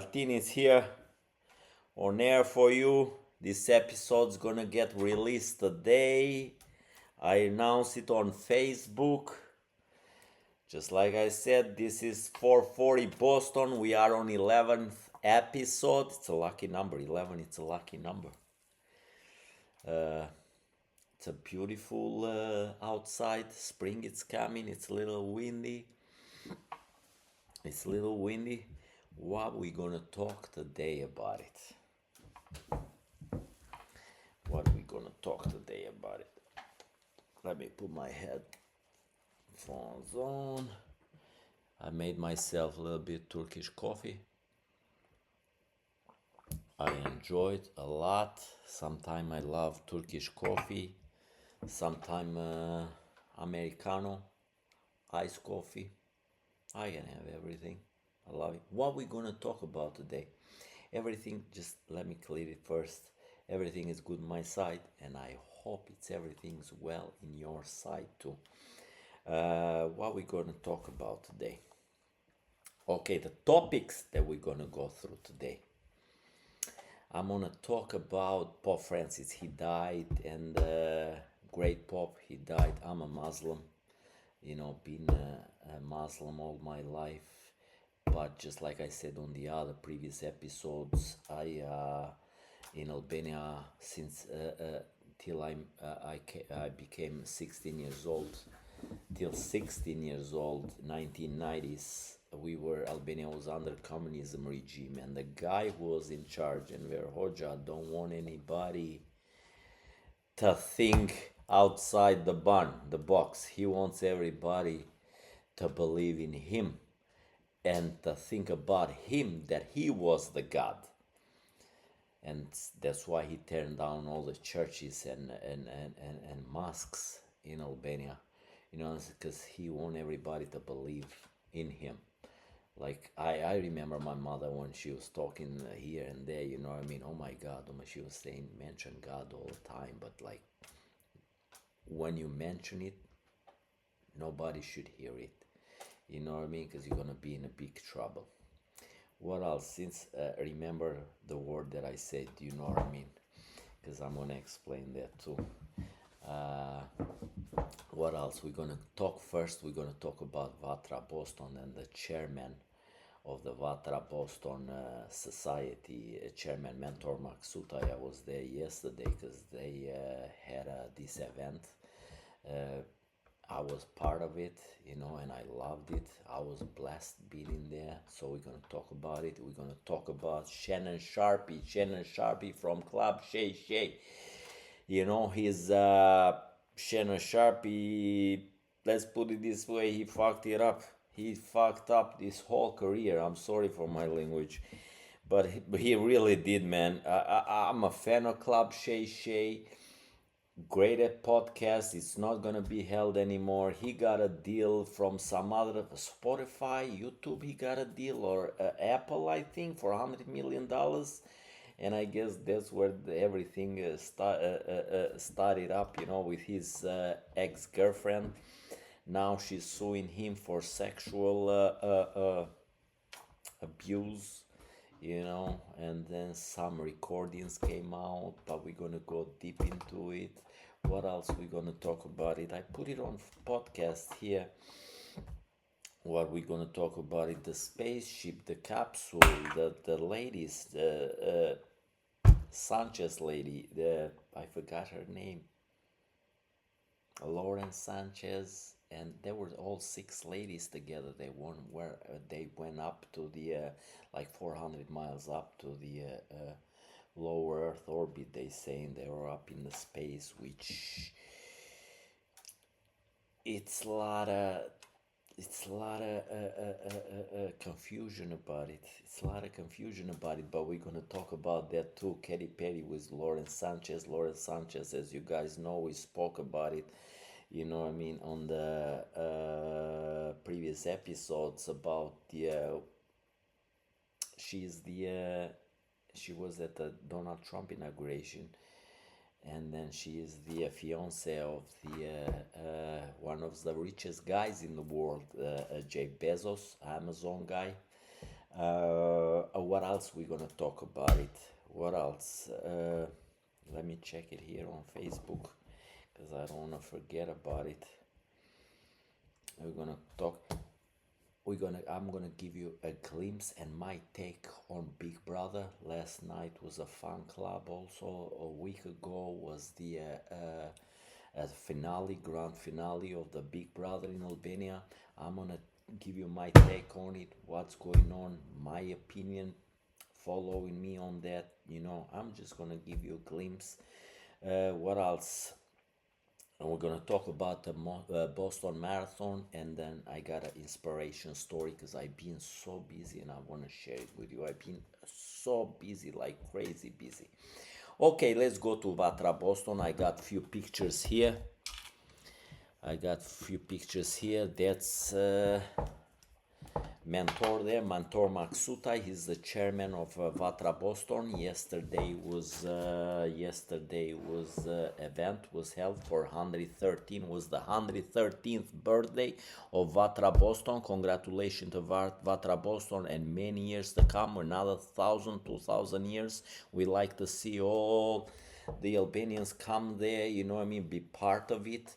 Martinez here on air for you. This episode's gonna get released today. I announced it on Facebook. Just like I said, this is 440 Boston. We are on 11th episode. It's a lucky number. 11, it's a lucky number. It's a beautiful outside. Spring is coming. It's a little windy. What we gonna talk today about it? Let me put my headphones on. I made myself a little bit Turkish coffee. I enjoy it a lot. Sometimes I love Turkish coffee. Sometimes Americano, iced coffee. I can have everything. I love it. What we gonna talk about today? Everything, just let me clear it first. Everything is good on my side, and I hope everything's well in your side too. What we gonna talk about today? Okay, the topics that we're gonna go through today. I'm gonna talk about Pope Francis. He died, and great Pope. He died. I'm a Muslim. Been a Muslim all my life. But just like I said on the other previous episodes, I in Albania since till I became 16 years old. Till 16 years old, 1990s, Albania was under communism regime, and the guy who was in charge, Enver Hoxha, don't want anybody to think outside the box. He wants everybody to believe in him and to think about him, that he was the God. And that's why he turned down all the churches and mosques in Albania, because he wanted everybody to believe in him. Like, I remember my mother when she was talking here and there, oh my God, she was saying, mention God all the time, but like, when you mention it, nobody should hear it, because you're gonna be in a big trouble. What else? Since remember the word that I said, because I'm gonna explain that too. What else? We're gonna talk first. We're gonna talk about Vatra Boston and the chairman of the Vatra Boston Society, Chairman Mentor Maksuta. I was there yesterday because they had this event. I was part of it, and I loved it. I was blessed being in there. So we're gonna talk about it. We're gonna talk about Shannon Sharpe from Club Shay Shay. He's Shannon Sharpe. Let's put it this way: he fucked it up. He fucked up this whole career. I'm sorry for my language, but he really did, man. I'm a fan of Club Shay Shay. Great at podcast. It's not gonna be held anymore. He got a deal from some other Spotify, YouTube. He got a deal, or Apple, I think, for $100 million. And I guess that's where everything started up, with his ex-girlfriend. Now she's suing him for sexual abuse, and then some recordings came out, but we're gonna go deep into it. What else we gonna talk about it? I put it on podcast here. What we gonna talk about it? The spaceship, the capsule, the ladies, the Sanchez lady, I forgot her name, Lauren Sanchez, and there were all 6 ladies together. They went up to the 400 miles up to the low Earth orbit. They saying they were up in the space, which it's a lot of confusion about it. But we're gonna talk about that too. Katy Perry with Lauren Sanchez. As you guys know, we spoke about it, on the previous episodes about she was at the Donald Trump inauguration, and then she is the fiance of the one of the richest guys in the world, Jeff Bezos, Amazon guy. What else we gonna talk about it? What else? Let me check it here on Facebook because I don't wanna forget about it. We're gonna talk. I'm gonna give you a glimpse and my take on Big Brother. Last night was a fun club. Also, a week ago was the grand finale of the Big Brother in Albania. I'm gonna give you my take on it, what's going on, my opinion. Following me on that, I'm just gonna give you a glimpse. What else? And we're gonna talk about the Boston Marathon, and then I got an inspiration story because I've been so busy and I want to share it with you. I've been so busy, like crazy busy. Okay, let's go to Vatra Boston. I got few pictures here. That's mentor there, Mentor Maksutai. He's the chairman of Vatra Boston. Yesterday was event was held for 113. Was the 113th birthday of Vatra Boston. Congratulations to Vatra Boston and many years to come. Another 2,000 years. We like to see all the Albanians come there. Be part of it.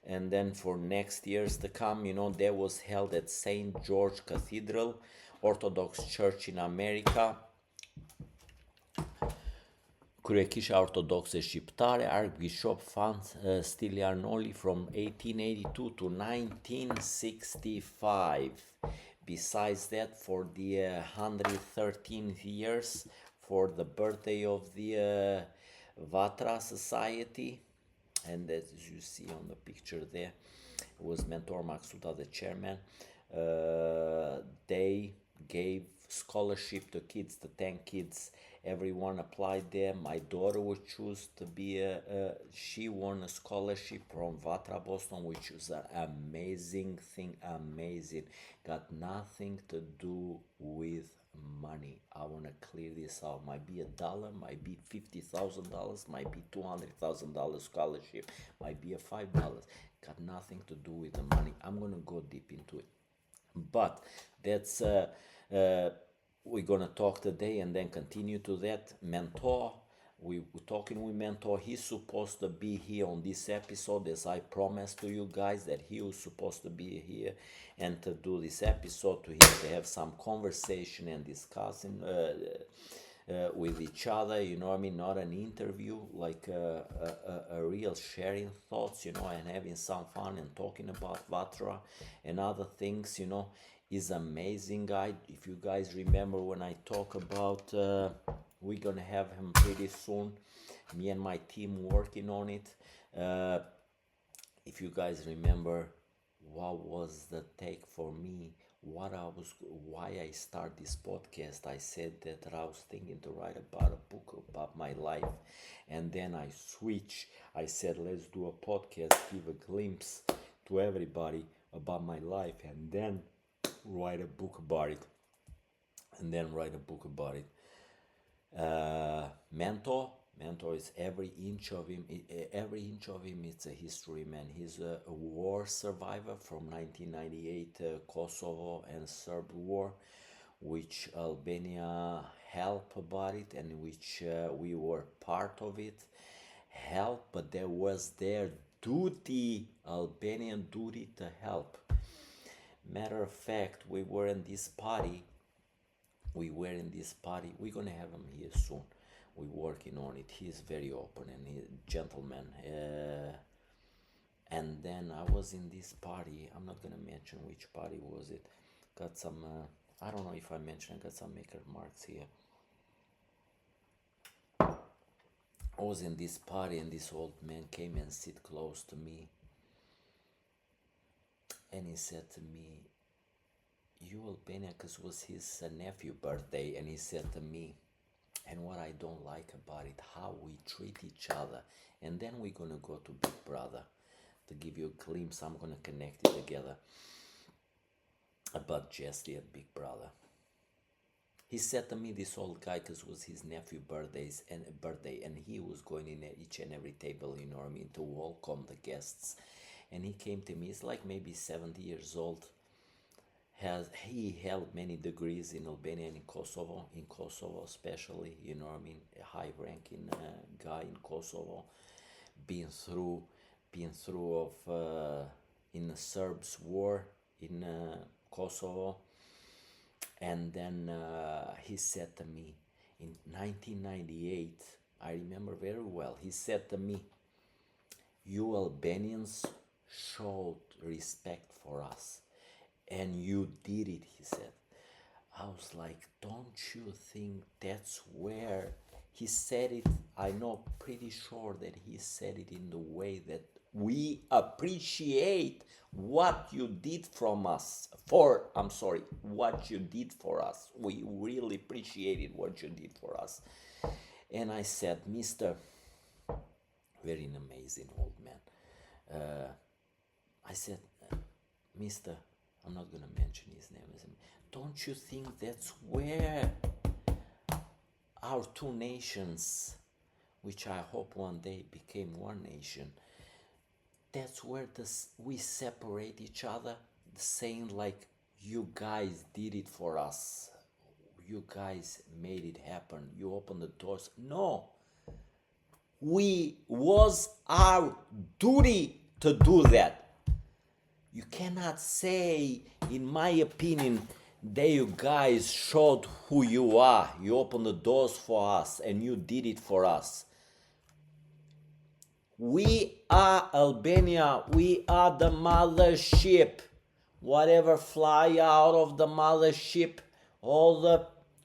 And then for next years to come, that was held at St. George Cathedral, Orthodox Church in America. Kryekisha Orthodoxe Shqiptare, Archbishop Franz Stylianoli from 1882 to 1965. Besides that, for the 113th years, for the birthday of the Vatra Society, and as you see on the picture there, was Mentor Maksuta, the chairman. They gave scholarship to kids, the 10 kids. Everyone applied there. My daughter was choose to be she won a scholarship from Vatra Boston, which was an amazing thing. Amazing. Got nothing to do with money. I want to clear this out. Might be $1, might be $50,000, might be $200,000 scholarship, might be a $5. Got nothing to do with the money. I'm gonna go deep into it, but that's we're gonna talk today and then continue to that. Mentor, we're talking with Mentor. He's supposed to be here on this episode, as I promised to you guys that he was supposed to be here and to do this episode to have some conversation and discussing with each other, not an interview, like a real sharing thoughts, and having some fun and talking about Vatra and other things, is amazing guy. If you guys remember when I talk about we're gonna have him pretty soon, me and my team working on it. If you guys remember what was the take for me, why I start this podcast, I said that I was thinking to write about a book about my life, and then I switched. I said let's do a podcast, give a glimpse to everybody about my life, and then write a book about it. Mentor is every inch of him. It's a history, man. He's a war survivor from 1998 Kosovo and Serb war, which Albania helped about it, and which we were part of it. Help, but there was their duty, Albanian duty to help. Matter of fact, we were in this party. We're gonna have him here soon. We're working on it. He's very open and he gentleman. And then I was in this party. I'm not gonna mention which party was it. Got some. I don't know if I mentioned. I got some maker marks here. I was in this party and this old man came and sit close to me. And he said to me, "You Albania," because it was his nephew birthday, and he said to me, and what I don't like about it, how we treat each other. And then we're gonna go to Big Brother to give you a glimpse. I'm gonna connect it together about Jesse at Big Brother. He said to me, this old guy, because it was his nephew birthday, and he was going in each and every table, to welcome the guests. And he came to me. He's like maybe 70 years old. He held many degrees in Albania and in Kosovo especially, you know what I mean, a high ranking guy in Kosovo, been through been through of in the Serbs war in Kosovo. And then he said to me in 1998, I remember very well, he said to me, you Albanians showed respect for us, and you did it, he said. I was like, don't you think that's where he said it? I know pretty sure that he said it in the way that we appreciate what you did from us. I'm sorry, what you did for us. We really appreciated what you did for us. And I said, Mr. Very amazing old man. I said, Mr. I'm not gonna mention his name. I said, don't you think that's where our two nations, which I hope one day became one nation, that's where we separate each other, saying like, you guys did it for us, you guys made it happen, you opened the doors. No, we was our duty to do that. You cannot say, in my opinion, that you guys showed who you are. You opened the doors for us and you did it for us. We are Albania. We are the mothership. Whatever fly out of the mothership,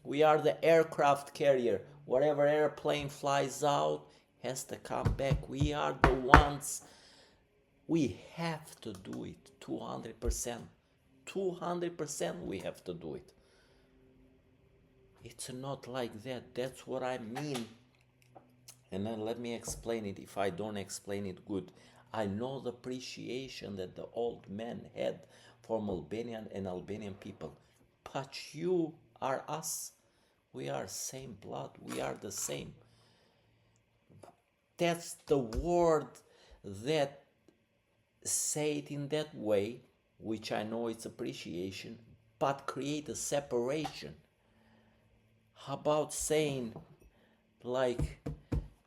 we are the aircraft carrier. Whatever airplane flies out has to come back. We are the ones. We have to do it 200%. 200% we have to do it. It's not like that. That's what I mean. And then let me explain it if I don't explain it good. I know the appreciation that the old men had from Albanian and Albanian people. But you are us. We are same blood. We are the same. That's the word that say it in that way, which I know it's appreciation, but create a separation. How about saying, like,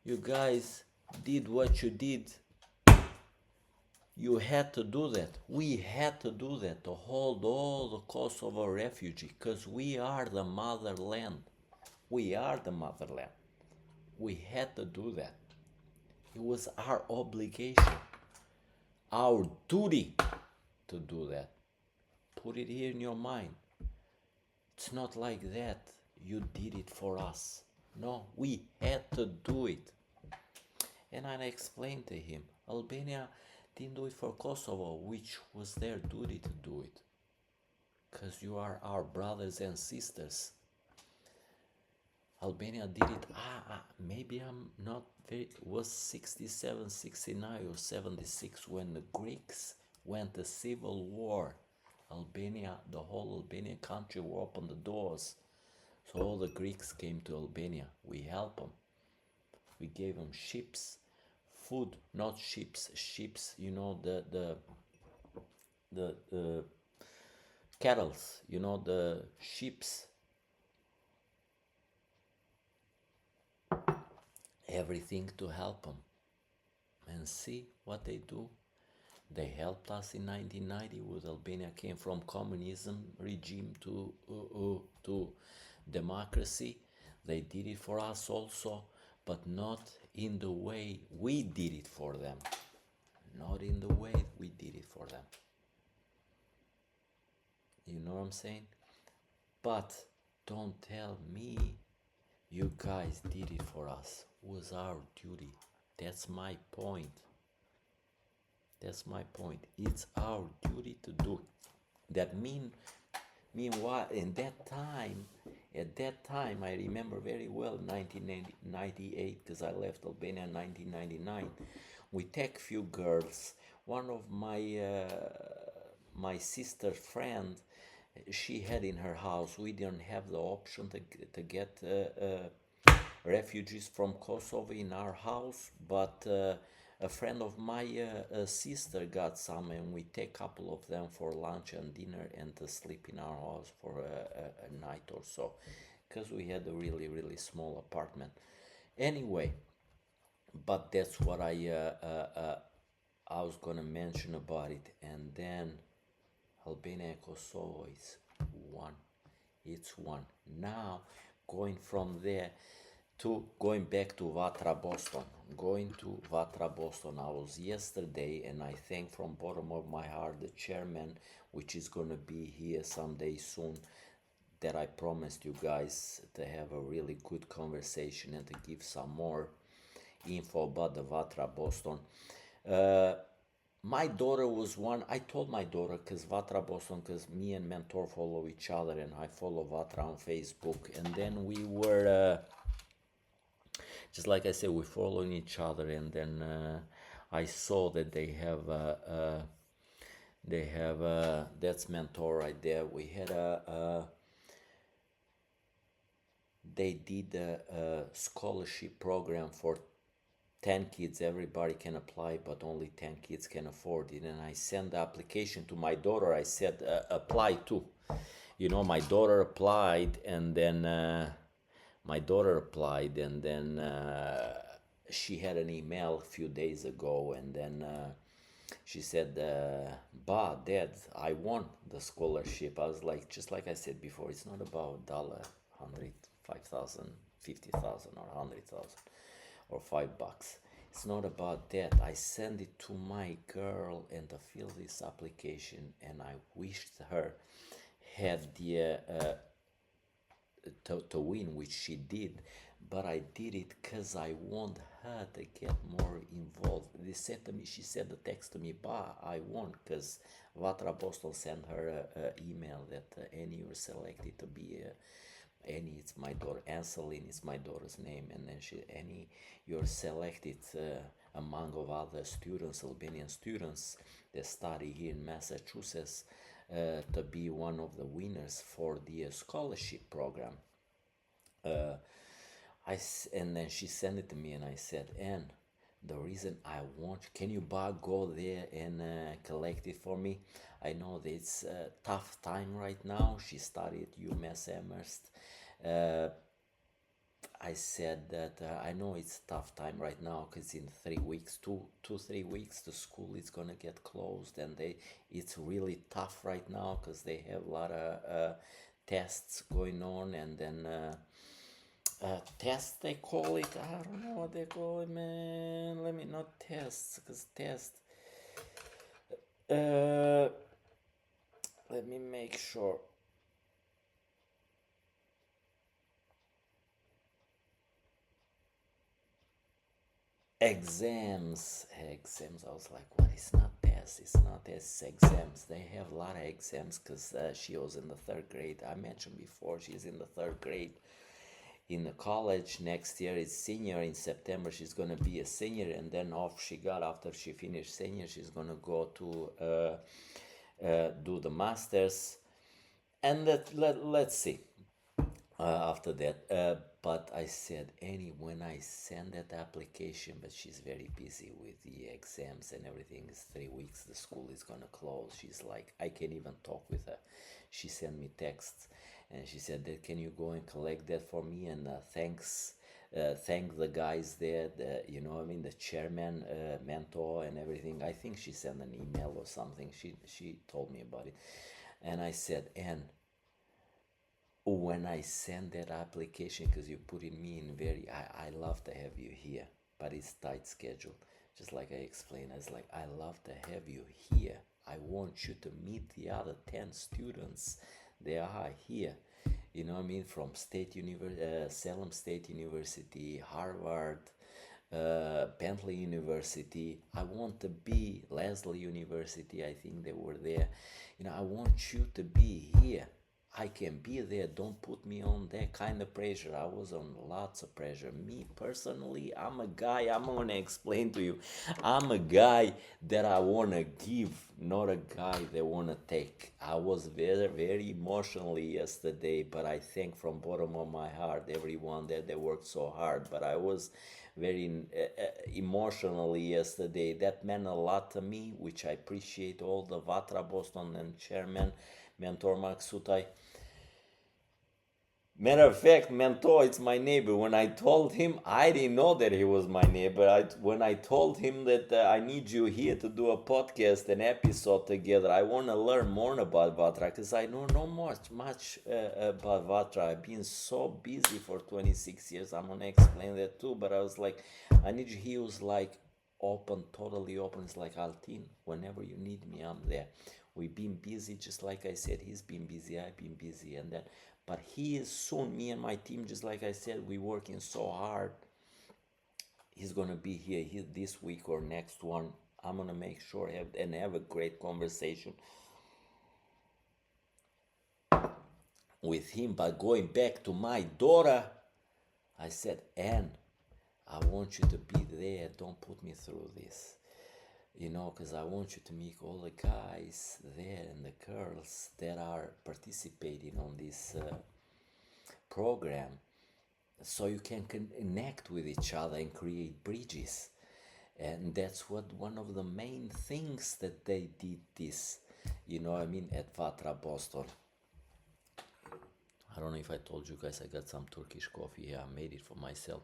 you guys did what you did, you had to do that. We had to do that to hold all the Kosovo refugee, because we are the motherland. We are the motherland. We had to do that. It was our obligation, our duty to do that. Put it here in your mind. It's not like that. You did it for us. No, we had to do it. And I explained to him, Albania didn't do it for Kosovo, which was their duty to do it. Because you are our brothers and sisters. Albania did it, maybe I'm not very, it was 67, 69 or 76 when the Greeks went to civil war. Albania, the whole Albanian country opened the doors. So all the Greeks came to Albania. We helped them. We gave them ships, food, not ships, you know, the kettles, you know, the ships. Everything to help them. And see what they do. They helped us in 1990 with Albania came from communism regime to democracy. They did it for us also, but not in the way we did it for them. Not in the way we did it for them. You know what I'm saying? But don't tell me you guys did it for us. It was our duty. That's my point. That's my point. It's our duty to do it. That meanwhile, at that time, I remember very well, 1998, because I left Albania in 1999. We take few girls. One of my sister's friend, she had in her house. We didn't have the option to get refugees from Kosovo in our house, but a friend of my sister got some, and we take a couple of them for lunch and dinner and to sleep in our house for a night or so, because we had a really really small apartment. Anyway, but that's what I was gonna mention about it, and then Albania and Kosovo is one. It's one. Now, going from there to going back to Vatra Boston. Going to Vatra Boston, I was yesterday, and I thank from bottom of my heart the chairman, which is gonna be here someday soon, that I promised you guys to have a really good conversation and to give some more info about the Vatra Boston. Uh, my daughter was one. I told my daughter, because Vatra Boston, because me and Mentor follow each other, and I follow Vatra on Facebook, and then we were just like I said, we following each other, and then I saw that they have that's Mentor right there. We had they did a scholarship program for 10 kids. Everybody can apply, but only 10 kids can afford it. And I sent the application to my daughter. I said, apply too. My daughter applied, and then she had an email a few days ago, and then she said, "Bah, Dad, I won the scholarship." I was like, just like I said before, it's not about dollar, 100, 5,000, 50,000, or 100,000, or $5. It's not about that. I sent it to my girl and to fill this application, and I wished her had the to win, which she did. But I did it because I want her to get more involved. They said to me, she said the text to me, "Bah, I won," because Vatra Boston sent her an email that Annie was selected to be Annie, it's my daughter. Anseline is my daughter's name, and then Annie, you're selected among of other students, Albanian students that study here in Massachusetts, to be one of the winners for the scholarship program. Uh, and then she sent it to me, and I said, "Anne, the reason I want, can you go there and collect it for me? I know that it's a tough time right now." She studied UMass Amherst. Uh, I said that I know it's a tough time right now because in 3 weeks, 3 weeks, the school is gonna get closed, and it's really tough right now because they have a lot of tests going on, and then tests they call it. I don't know what they call it, man. Let me not tests, because test. Uh, Let me make sure. Exams. I was like, what? It's not tests. It's not tests. It's exams. They have a lot of exams because she was in the third grade. I mentioned before, she's in the third grade in the college. Next year is senior. In September she's gonna be a senior, and then after she finished senior, she's gonna go to do the masters, and let's see after that. But I said, Annie, when I send that application, but she's very busy with the exams and everything. It's 3 weeks, the school is gonna close. She's like, I can't even talk with her. She sent me texts, and she said that, can you go and collect that for me, and thank the guys there, the chairman, mentor, and everything. I think she sent an email or something. She told me about it, and I said, and when I send that application, because you put in me in I love to have you here, but it's tight schedule. Just like I explained, I was like, I love to have you here. I want you to meet the other 10 students. They are here. You know what I mean? From Salem State University, Harvard, Bentley University. I want to be Leslie University. I think they were there. I want you to be here. I can be there. Don't put me on that kind of pressure. I was on lots of pressure. Me personally, I'm a guy, I'm gonna explain to you. I'm a guy that I wanna give, not a guy that wanna take. I was very, very emotionally yesterday, but I thank from bottom of my heart everyone that they worked so hard. But I was very emotionally yesterday. That meant a lot to me, which I appreciate all the Vatra Boston and chairman, Mentor Mark Sutai. Matter of fact, Mentor, it's my neighbor. When I told him, I didn't know that he was my neighbor. When I told him that I need you here to do a podcast, an episode together, I want to learn more about Vatra because I don't know much about Vatra. I've been so busy for 26 years. I'm going to explain that too. But I was like, I need you. He was like open, totally open. It's like, Altin, whenever you need me, I'm there. We've been busy, just like I said. He's been busy, I've been busy, and then but he is soon, me and my team, just like I said, we working so hard. He's gonna be here this week or next one. I'm gonna make sure have a great conversation with him. But going back to my daughter, I said, Anne, I want you to be there. Don't put me through this. Because I want you to meet all the guys there and the girls that are participating on this program, so you can connect with each other and create bridges. And that's what one of the main things that they did this, at Vatra Boston. I don't know if I told you guys I got some Turkish coffee. Yeah, I made it for myself.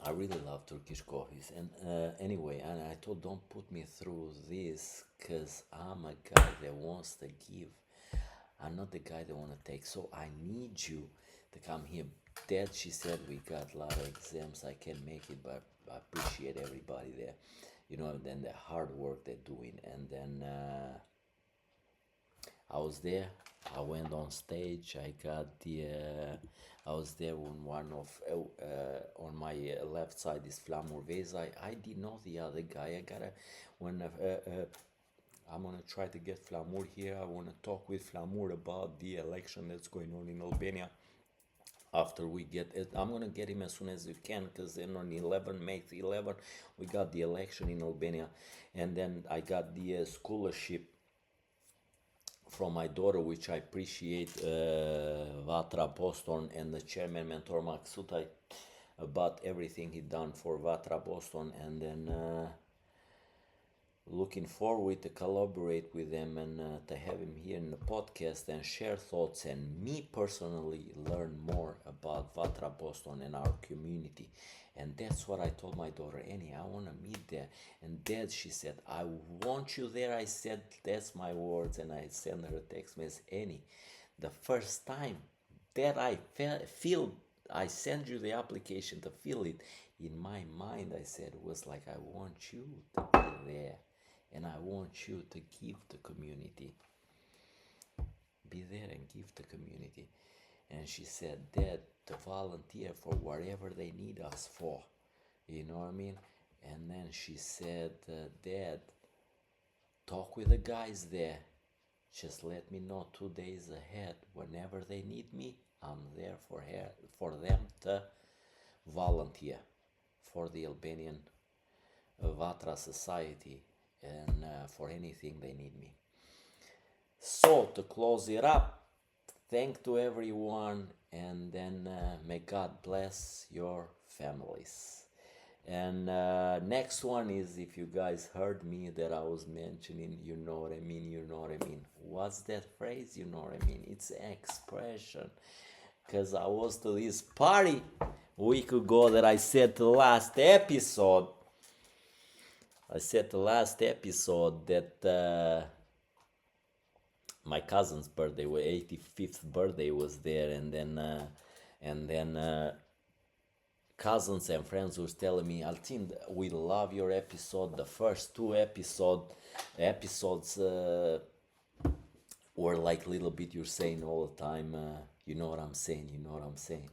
I really love Turkish coffees. And anyway, and I told, don't put me through this because I'm a guy that wants to give. I'm not the guy that want to take. So I need you to come here. Dad, she said, we got a lot of exams. I can't make it, but I appreciate everybody there. And then the hard work they're doing. And then I was there. I went on stage. I was there on one of on my left side is Flamur Veza. I didn't know the other guy. I'm gonna try to get Flamur here. I wanna talk with Flamur about the election that's going on in Albania. After we get it, I'm gonna get him as soon as we can, because then on May 11, we got the election in Albania, and then I got the scholarship from my daughter, which I appreciate, Vatra Boston and the chairman Mentor Mark Sutai about everything he done for Vatra Boston, and then looking forward to collaborate with them and to have him here in the podcast and share thoughts and me personally learn more about Vatra Boston and our community. And that's what I told my daughter, Annie, I want to meet there. And Dad, she said, I want you there. I said, that's my words. And I sent her a text message, Annie, the first time that I sent you the application to fill it, in my mind, I said, it was like, I want you to be there. And I want you to give the community. Be there and give the community. And she said, Dad, to volunteer for whatever they need us for. You know what I mean? And then she said, Dad, talk with the guys there. Just let me know 2 days ahead. Whenever they need me, I'm there for them to volunteer for the Albanian Vatra Society and for anything they need me. So to close it up, thank to everyone, and then may God bless your families. And next one is, if you guys heard me that I was mentioning, you know what I mean, you know what I mean. What's that phrase, you know what I mean? It's an expression. Because I was to this party a week ago that I said to the last episode. I said the last episode that my cousin's birthday, 85th birthday, was there, and then cousins and friends was telling me, Altin, we love your episode. The first two episodes were like little bit you're saying all the time. You know what I'm saying? You know what I'm saying?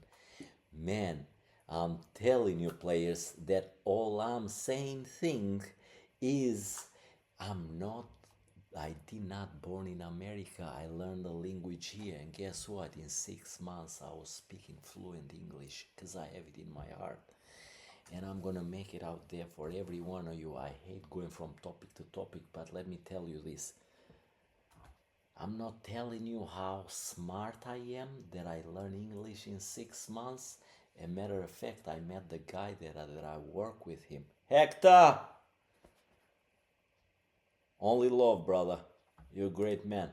Man, I'm telling you, players, that all I'm saying thing is I'm not I did not born in America. I learned the language here, and guess what? In 6 months, I was speaking fluent English because I have it in my heart, and I'm gonna make it out there for every one of you. I hate going from topic to topic, but let me tell you this. I'm not telling you how smart I am that I learned English in 6 months. A matter of fact, I met the guy that I work with him. Hector! Only love, brother. You're a great man.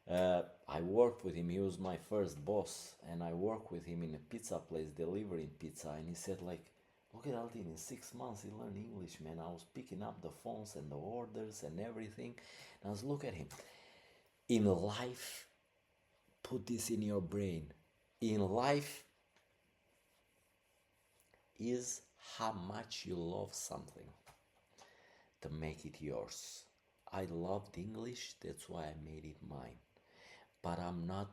I worked with him. He was my first boss, and I worked with him in a pizza place delivering pizza. And he said, like, look at Aldin. In 6 months, he learned English, man. I was picking up the phones and the orders and everything. And I was look at him. In life, put this in your brain. In life is how much you love something to make it yours. I loved English, that's why I made it mine. But I'm not.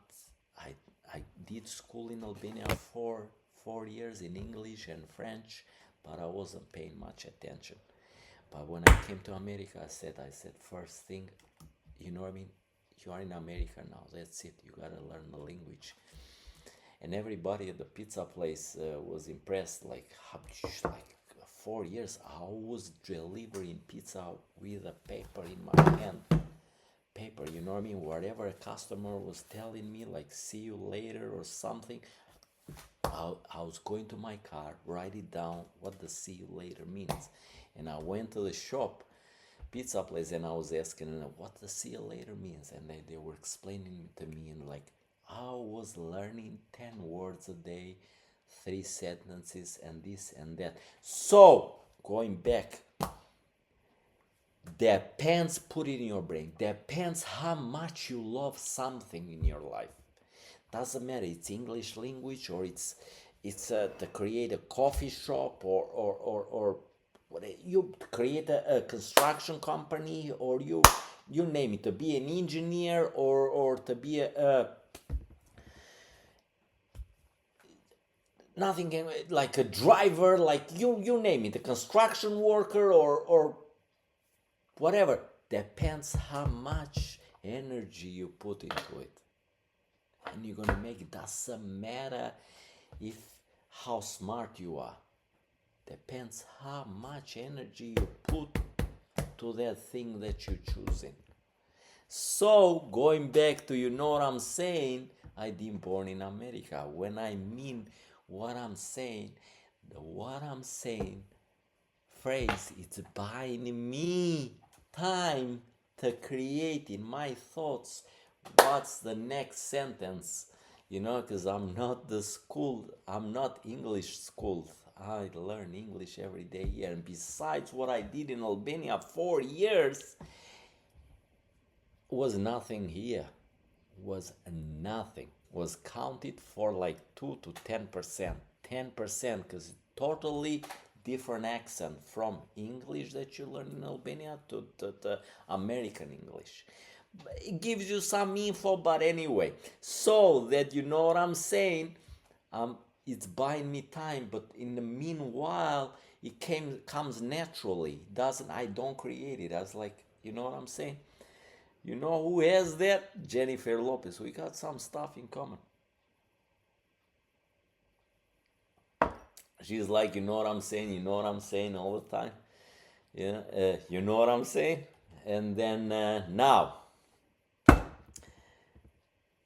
I I did school in Albania for 4 years in English and French, but I wasn't paying much attention. But when I came to America, I said first thing, you know what I mean? You are in America now. That's it. You gotta learn the language. And everybody at the pizza place was impressed. Like, like 4 years, I was delivering pizza with a paper in my hand. Paper, you know what I mean? Whatever a customer was telling me, like, see you later or something, I was going to my car, write it down what the see you later means. And I went to the shop, pizza place, and I was asking them what the see you later means. And they were explaining to me, and like, I was learning 10 words a day, 3 sentences, and this and that. So, going back, depends, put it in your brain, depends how much you love something in your life. Doesn't matter, it's English language, or it's to create a coffee shop, or what, you create a construction company, or you name it, to be an engineer, or to be a nothing like a driver, like you name it, a construction worker, or whatever. Depends how much energy you put into it, and you're gonna make it. Doesn't matter if how smart you are. Depends how much energy you put to that thing that you're choosing. So going back to, you know what I'm saying, I didn't born in America. When I mean what I'm saying, the what I'm saying phrase, it's buying me time to create in my thoughts what's the next sentence, because I'm not English schooled. I learn English every day here, and besides what I did in Albania 4 years, was nothing here. Was nothing. Was counted for like 2 to 10%. 10%, because totally different accent from English that you learn in Albania to American English. It gives you some info, but anyway, so that you know what I'm saying, it's buying me time, but in the meanwhile, it comes naturally. Doesn't I don't create it. I was like, you know what I'm saying? You know who has that? Jennifer Lopez. We got some stuff in common. She's like, you know what I'm saying? You know what I'm saying all the time? Yeah, you know what I'm saying? And then now,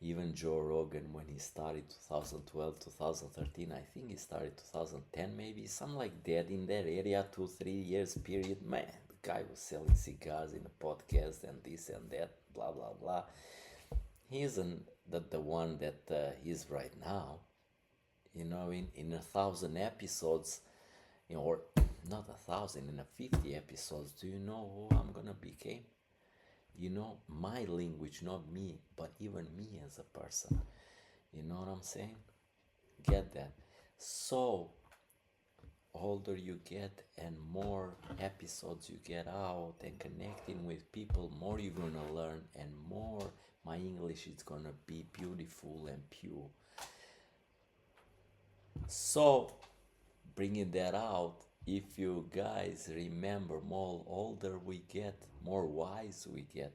even Joe Rogan, when he started 2012, 2013, I think he started 2010, maybe, something like that, in that area, 2, 3 years period. Man, the guy was selling cigars in a podcast and this and that, blah, blah, blah. He isn't the one that he is right now. In 1,000 episodes, or not 1,000, in a 50 episodes, do you know who I'm gonna become? My language, not me, but even me as a person. You know what I'm saying? Get that? So, older you get and more episodes you get out and connecting with people, more you're gonna learn, and more my English is gonna be beautiful and pure. So, bringing that out, if you guys remember, more older we get, more wise we get.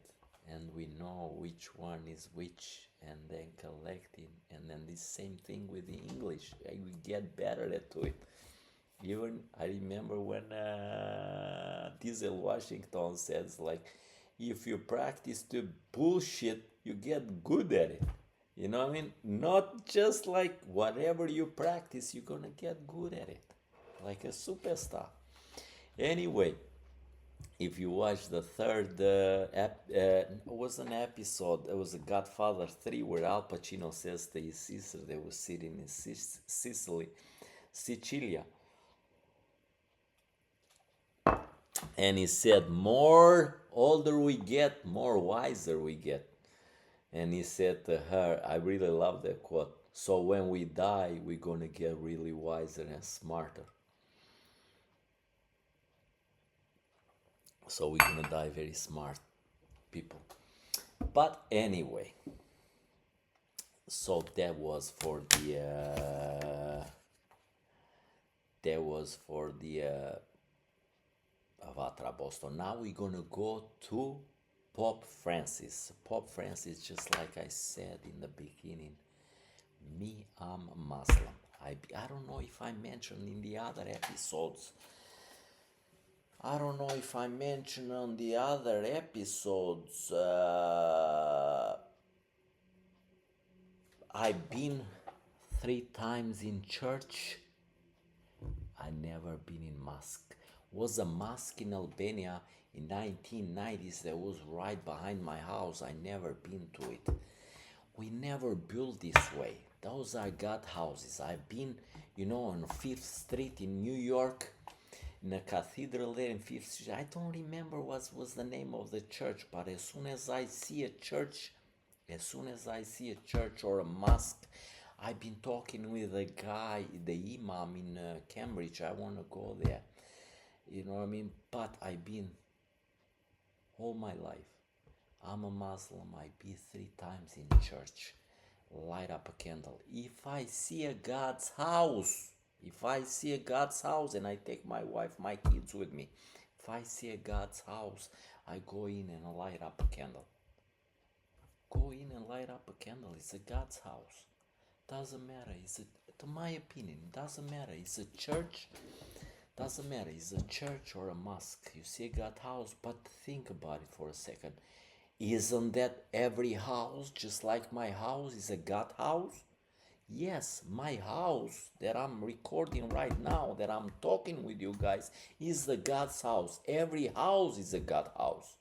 and we know which one is which, and then collecting, and then the same thing with the English. We get better at it. Even I remember when Diesel Washington says like, if you practice the bullshit, you get good at it. You know what I mean? Not just like whatever you practice, you're gonna get good at it, like a superstar. Anyway, if you watch the third was an episode, it was a Godfather 3 where Al Pacino says to his sister, they were sitting in Sicily, Sicilia, and he said, more older we get, more wiser we get. And he said to her, I really love that quote, so when we die, we're gonna get really wiser and smarter. So we're gonna die very smart people. But anyway, so that was for the Vatra Boston. Now we're gonna go to Pope Francis. Pope Francis, just like I said in the beginning, me, I'm Muslim. I don't know if I mentioned in the other episodes. I don't know if I mentioned on the other episodes. I've been 3 times in church. I never been in mosque. Was a mosque in Albania in 1990s that was right behind my house. I never been to it. We never built this way. Those are God houses. I've been, on 5th Street in New York, in a cathedral there in 5th Street. I don't remember what was the name of the church, but as soon as I see a church or a mosque, I've been talking with a guy, the imam in Cambridge. I want to go there. You know what I mean? But I've been all my life. I'm a Muslim. I've been 3 times in church. Light up a candle. If I see a God's house, and I take my wife, my kids with me, if I see a God's house, I go in and light up a candle. It's a God's house. Doesn't matter. To my opinion, doesn't matter. It's a church. Doesn't matter. It's a church or a mosque. You see a God house, but think about it for a second. Isn't that every house, just like my house, is a God house? Yes, my house that I'm recording right now, that I'm talking with you guys, is the God's house. Every house is a God house.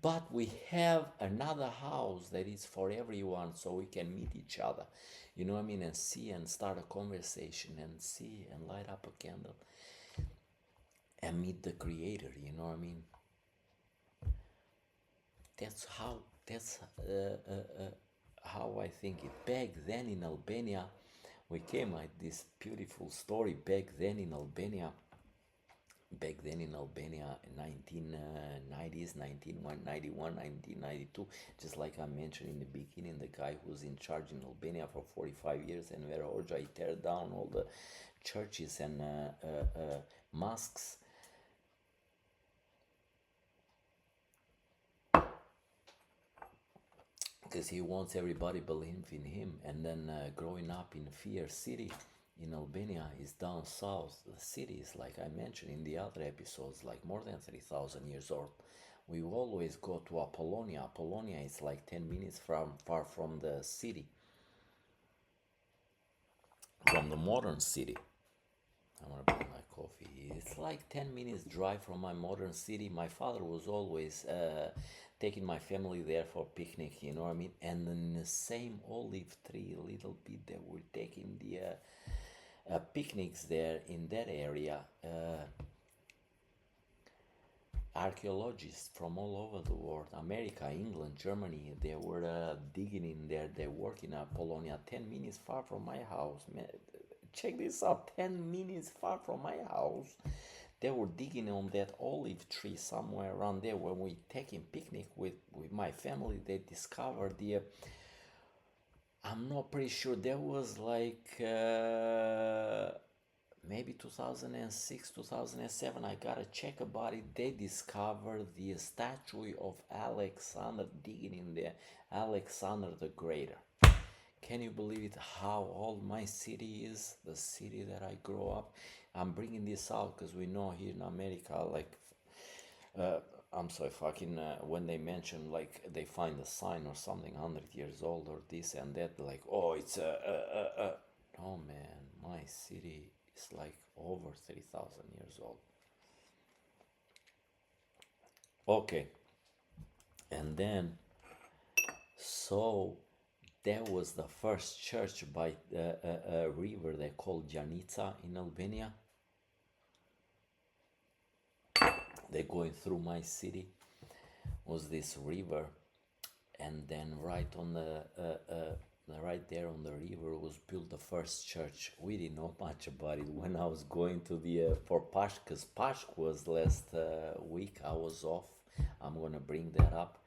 But we have another house that is for everyone, so we can meet each other. You know what I mean? And see and start a conversation and see and light up a candle and meet the Creator. You know what I mean? That's how I think it. Back then in Albania, we came at this beautiful story. Back then in Albania, 1990s, 1991, 1992, just like I mentioned in the beginning, the guy who's in charge in Albania for 45 years, and where Orja tear down all the churches and mosques. Because he wants everybody believe in him. And then growing up in Fear City in Albania is down south. The city is, like I mentioned in the other episodes, like more than 3,000 years old. We always go to Apollonia. Apollonia is like 10 minutes far from the city, from the modern city. I'm gonna bring my coffee. It's like 10 minutes drive from my modern city. My father was always taking my family there for picnic, you know what I mean? And in the same olive tree, a little bit, they were taking the picnics there in that area. Archaeologists from all over the world, America, England, Germany, they were digging in there. They work in Apollonia, 10 minutes far from my house. Man, check this out, 10 minutes far from my house. They were digging on that olive tree somewhere around there. When we taking picnic with my family, they discovered I'm not pretty sure, there was like maybe 2006, 2007, I gotta check about it. They discovered the statue of Alexander, digging in there, Alexander the Greater. Can you believe it? How old my city is? The city that I grew up. I'm bringing this out because we know here in America, like, uh, I'm sorry, fucking, when they mention, like, they find a sign or something 100 years old or this and that, like, oh, it's no, man, my city is like over 3,000 years old. Okay, and then, so there was the first church by a river they called Janica in Albania. They're going through my city, was this river, and then right there on the river was built the first church. We didn't know much about it when I was going to the for Pashk, because Pashk was last week. I was off. I'm gonna bring that up.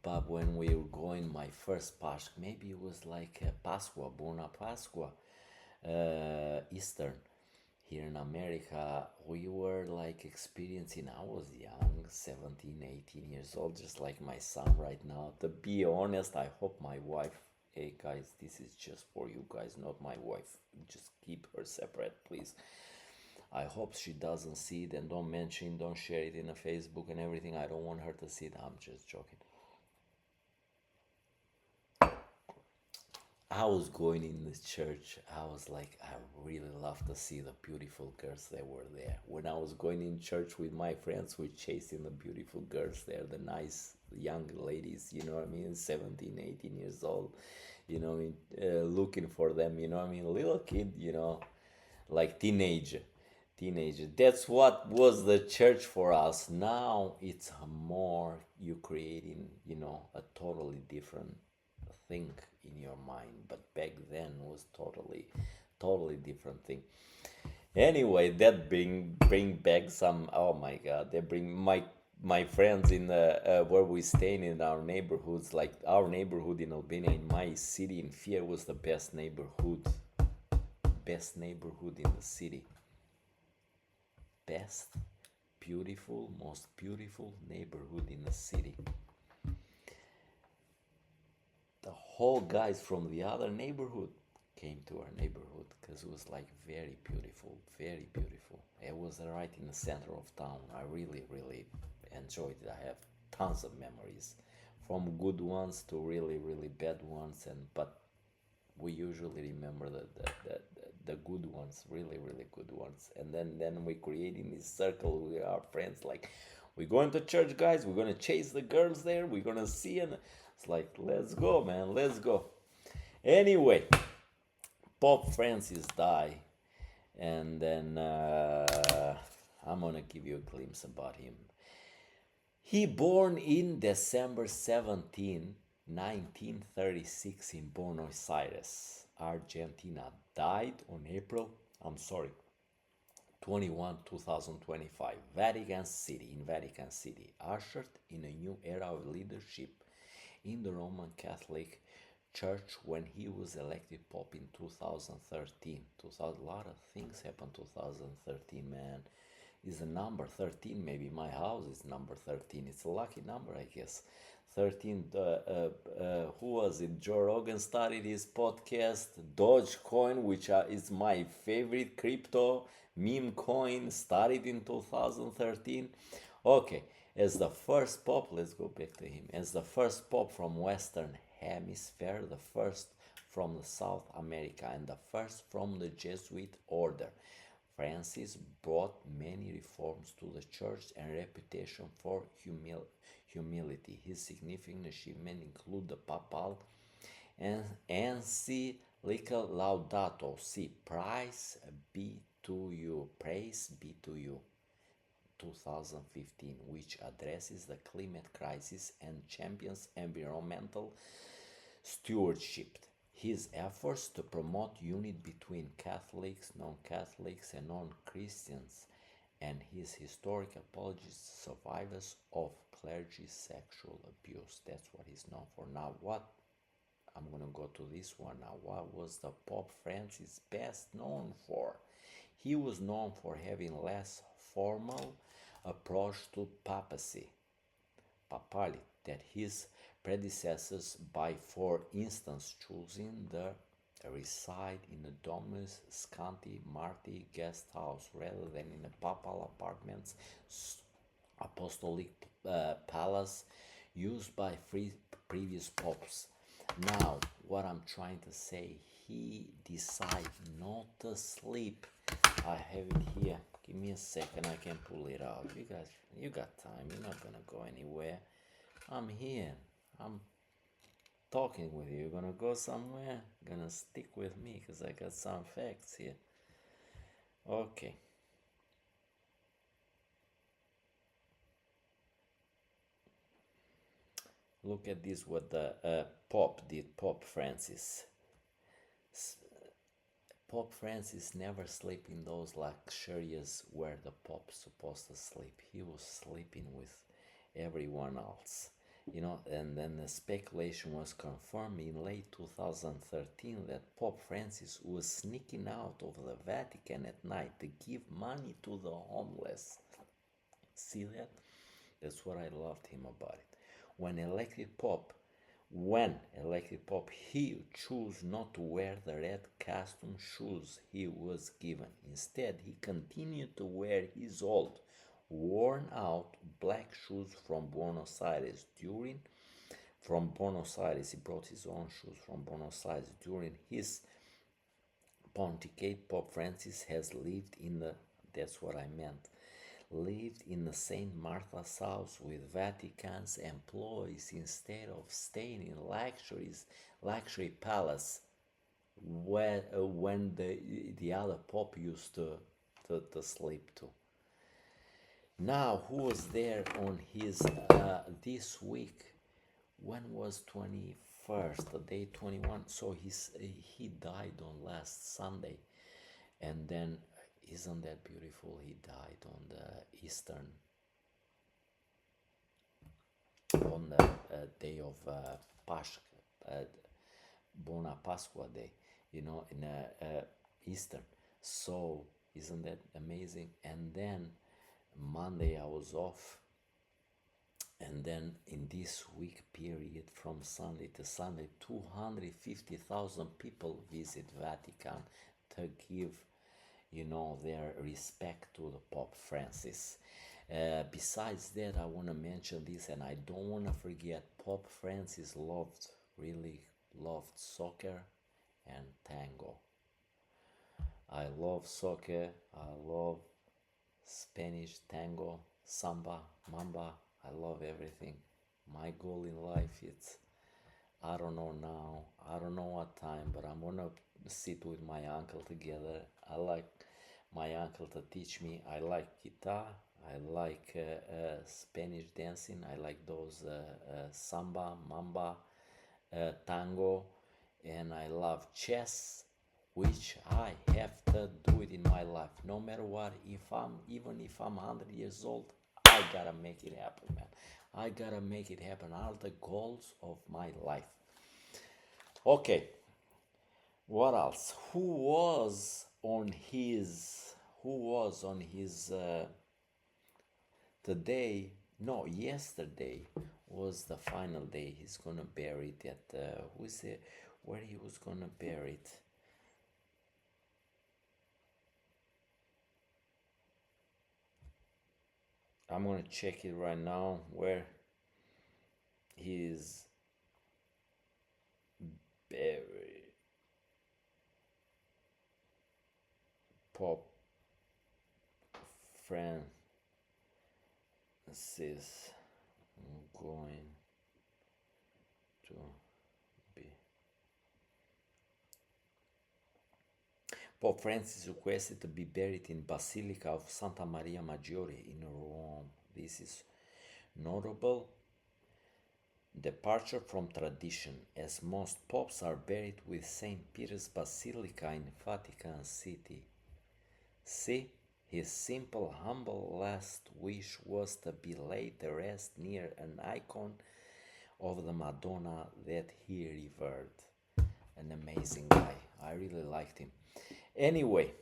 But when we were going, my first Pashk, maybe it was like Pascua, Buona Pascua, Eastern. Here in America, we were like experiencing, I was young, 17, 18 years old, just like my son right now. To be honest, I hope my wife, hey guys, this is just for you guys, not my wife. Just keep her separate, please. I hope she doesn't see it, and don't mention, don't share it in the Facebook and everything. I don't want her to see it. I'm just joking. I was going in the church. I was like, I really love to see the beautiful girls that were there. When I was going in church with my friends, we chasing the beautiful girls there, the nice young ladies, you know what I mean, 17, 18 years old, you know what I mean, looking for them, you know what I mean, little kid, you know, like teenager. That's what was the church for us. Now it's more you creating, you know, a totally different thing in your mind, but back then was totally different thing. Anyway, that bring back some, oh my god, they bring my friends in where we staying in our neighborhoods, like our neighborhood in Albania, in my city in Fier, was the best neighborhood in the city. Best, beautiful, most beautiful neighborhood in the city. The whole guys from the other neighborhood came to our neighborhood because it was like very beautiful, very beautiful. It was right in the center of town. I really enjoyed it. I have tons of memories, from good ones to really bad ones, and but we usually remember the good ones, really good ones. And then we creating this circle with our friends, like, we're going to church, guys, we're gonna chase the girls there, we're gonna see, and it's like, let's go, man, let's go. Anyway, Pope Francis died, and then I'm gonna give you a glimpse about him. He born in December 17, 1936 in Buenos Aires, Argentina. Died on I'm sorry, 21, 2025, Vatican City, ushered in a new era of leadership in the Roman Catholic Church when he was elected Pope in 2013. A lot of things happened 2013, man. Is the number 13, maybe my house is number 13. It's a lucky number, I guess. 13, who was it? Joe Rogan started his podcast. Dogecoin, which is my favorite crypto meme coin, started in 2013. Okay, as the first pope, let's go back to him. As the first pope from Western Hemisphere, the first from the South America, and the first from the Jesuit order, Francis brought many reforms to the church and reputation for humility. His significant achievements include the papal encyclical Laudato Si, Praise be to you, 2015, which addresses the climate crisis and champions environmental stewardship. His efforts to promote unity between Catholics, non-Catholics, and non-Christians, and his historic apologies to survivors of clergy sexual abuse. That's what he's known for. Now, what I'm gonna go to this one now. What was the Pope Francis best known for? He was known for having less formal approach to papali, that his predecessors, by for instance choosing the reside in a domus scanti marti guest house rather than in a papal apartments apostolic palace used by previous popes. Now, what I'm trying to say, he decided not to sleep. I have it here. Give me a second, I can pull it out. You guys, you got time. You're not gonna go anywhere. I'm here. I'm talking with you. You're gonna go somewhere? Gonna stick with me because I got some facts here. Okay. Look at this, what the Pope did, Pope Francis. Pope Francis never sleep in those luxurious where the Pope's supposed to sleep. He was sleeping with everyone else. And then the speculation was confirmed in late 2013 that Pope Francis was sneaking out of the Vatican at night to give money to the homeless. See that? That's what I loved him about it. When elected Pope, he chose not to wear the red custom shoes he was given. Instead, he continued to wear his old, worn out black shoes from Buenos Aires. He brought his own shoes from Buenos Aires. During his pontificate, Pope Francis has lived in the, that's what I meant, lived in the St. Martha's house with Vatican's employees instead of staying in luxury palace where when the other pope used to sleep to. Now, who was there on his this week? When was 21st? The day 21. So he died on last Sunday, and then isn't that beautiful? He died on the Eastern, on the day of Bona Pasqua Day, in Eastern. So isn't that amazing? And then Monday I was off, and then in this week period from Sunday to Sunday, 250,000 people visit Vatican to give their respect to the Pope Francis. Besides that, I want to mention this, and I don't want to forget, Pope Francis really loved soccer and tango. I love soccer, I love Spanish tango, samba, mamba. I love everything. My goal in life is, I don't know now, I don't know what time, but I'm gonna sit with my uncle together. I like my uncle to teach me. I like guitar, I like Spanish dancing, I like those samba, mamba, tango, and I love chess, which I have to do it in my life. No matter what, even if I'm 100 years old, I gotta make it happen, man. I gotta make it happen. Are the goals of my life. Okay, what else? Who was on his today? No, yesterday was the final day. He's gonna bury it at where he was gonna bury it. I'm gonna check it right now where he is buried. Pope Francis going to be. Pope Francis requested to be buried in Basilica of Santa Maria Maggiore in Rome. This is notable departure from tradition, as most popes are buried with St. Peter's Basilica in Vatican City. See, his simple, humble last wish was to be laid to rest near an icon of the Madonna that he revered. An amazing guy. I really liked him. Anyway,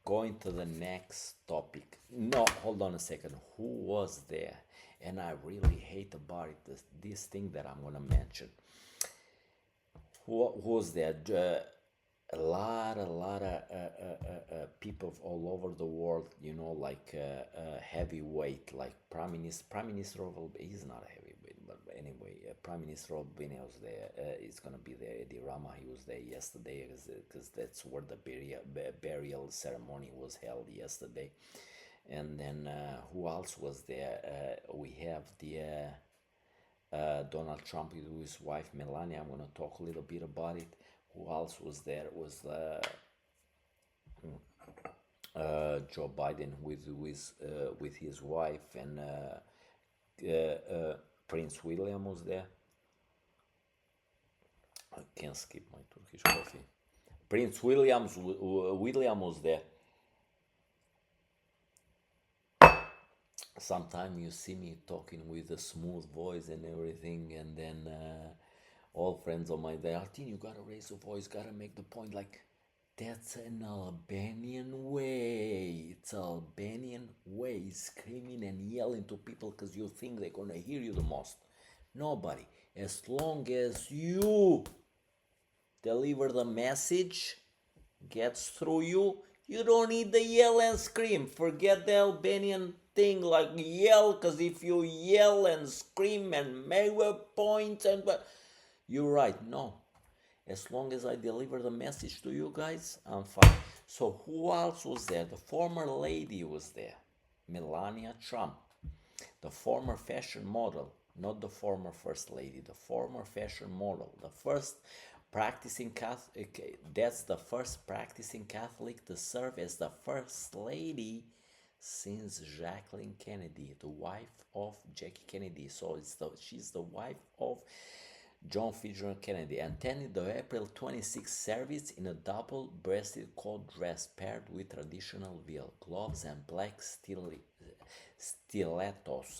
going to the next topic. No, hold on a second. Who was there? And I really hate about it, this thing that I'm gonna mention. Who was there? A lot of people all over the world, like heavyweight, like Prime Minister of Albania. He's not a heavyweight, but anyway, Prime Minister of Albania was there. He's gonna be there. Eddie Rama, he was there yesterday because that's where the burial ceremony was held yesterday. And then who else was there? We have the Donald Trump with his wife Melania. I'm gonna talk a little bit about it. Who else was there? It was Joe Biden with his wife, and Prince William was there. I can't skip my Turkish coffee. Prince William was there. Sometimes you see me talking with a smooth voice and everything, and then all friends of mine, Artin, you gotta raise the voice, gotta make the point. Like, that's an Albanian way. It's Albanian way, screaming and yelling to people because you think they're gonna hear you the most. Nobody. As long as you deliver the message, gets through you, you don't need the yell and scream. Forget the Albanian thing like yell, because if you yell and scream and make a point and you're right. No. As long as I deliver the message to you guys, I'm fine. So who else was there? The former lady was there. Melania Trump. The former fashion model. Not the former first lady. The former fashion model. The first practicing Catholic. That's the first practicing Catholic to serve as the first lady since Jacqueline Kennedy, the wife of Jackie Kennedy. So she's the wife of John Fitzgerald Kennedy, attended the April 26th service in a double-breasted court dress paired with traditional veil, gloves, and black stilettos.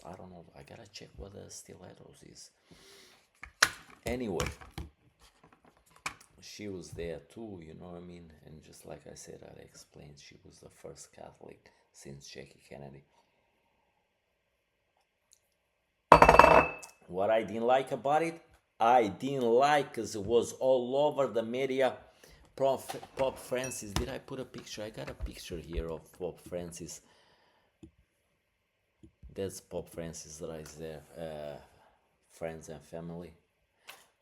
I don't know. I gotta check what a stilettos is. Anyway, she was there too, you know what I mean? And just like I said, I explained, she was the first Catholic since Jackie Kennedy. What I didn't like about it, I didn't like because it was all over the media. Pope Francis, did I put a picture? I got a picture here of Pope Francis. That's Pope Francis right there. Friends and family.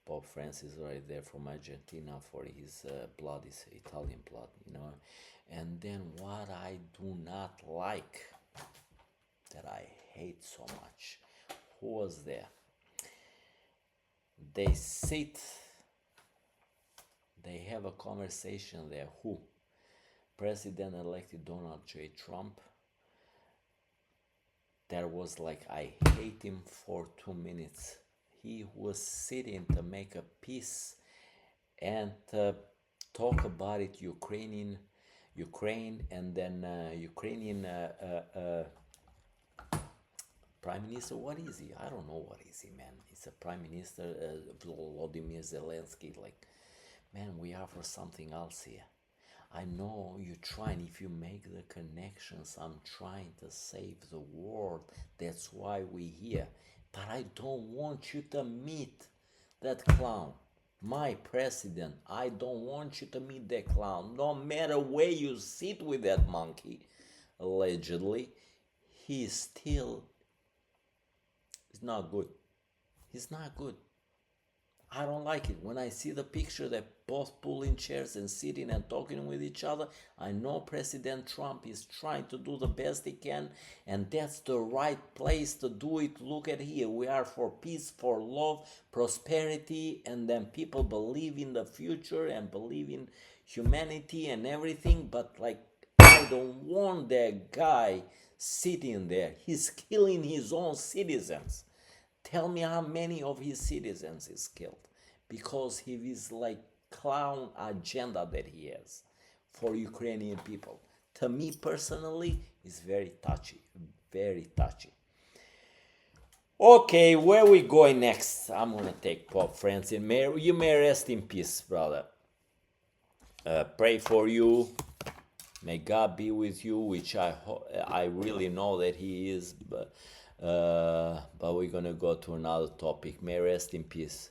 Pope Francis right there from Argentina, for his blood is Italian blood, you know. And then what I do not like, that I hate so much, who was there? They sit, they have a conversation there. Who? President-elect Donald J. Trump. There was like, I hate him for 2 minutes. He was sitting to make a peace and talk about it, Ukraine, and then Ukrainian Prime Minister. What is he? I don't know what is he, man. He's a Prime Minister, Volodymyr Zelensky. Like, man, we are for something else here. I know you're trying, if you make the connections, I'm trying to save the world. That's why we're here. But I don't want you to meet that clown. My president, I don't want you to meet that clown. No matter where you sit with that monkey, allegedly, he's not good. He's not good. I don't like it. When I see the picture that both pulling chairs and sitting and talking with each other, I know President Trump is trying to do the best he can, and that's the right place to do it. Look at here. We are for peace, for love, prosperity, and then people believe in the future and believe in humanity and everything, but like, I don't want that guy sitting there. He's killing his own citizens. Tell me how many of his citizens is killed because he is like clown agenda that he has for Ukrainian people. To me personally, it's very touchy, very touchy. Okay, where we going next? I'm gonna take Pope Francis. You may rest in peace, brother. Pray for you. May God be with you, which I really know that He is, but we're gonna go to another topic. May rest in peace.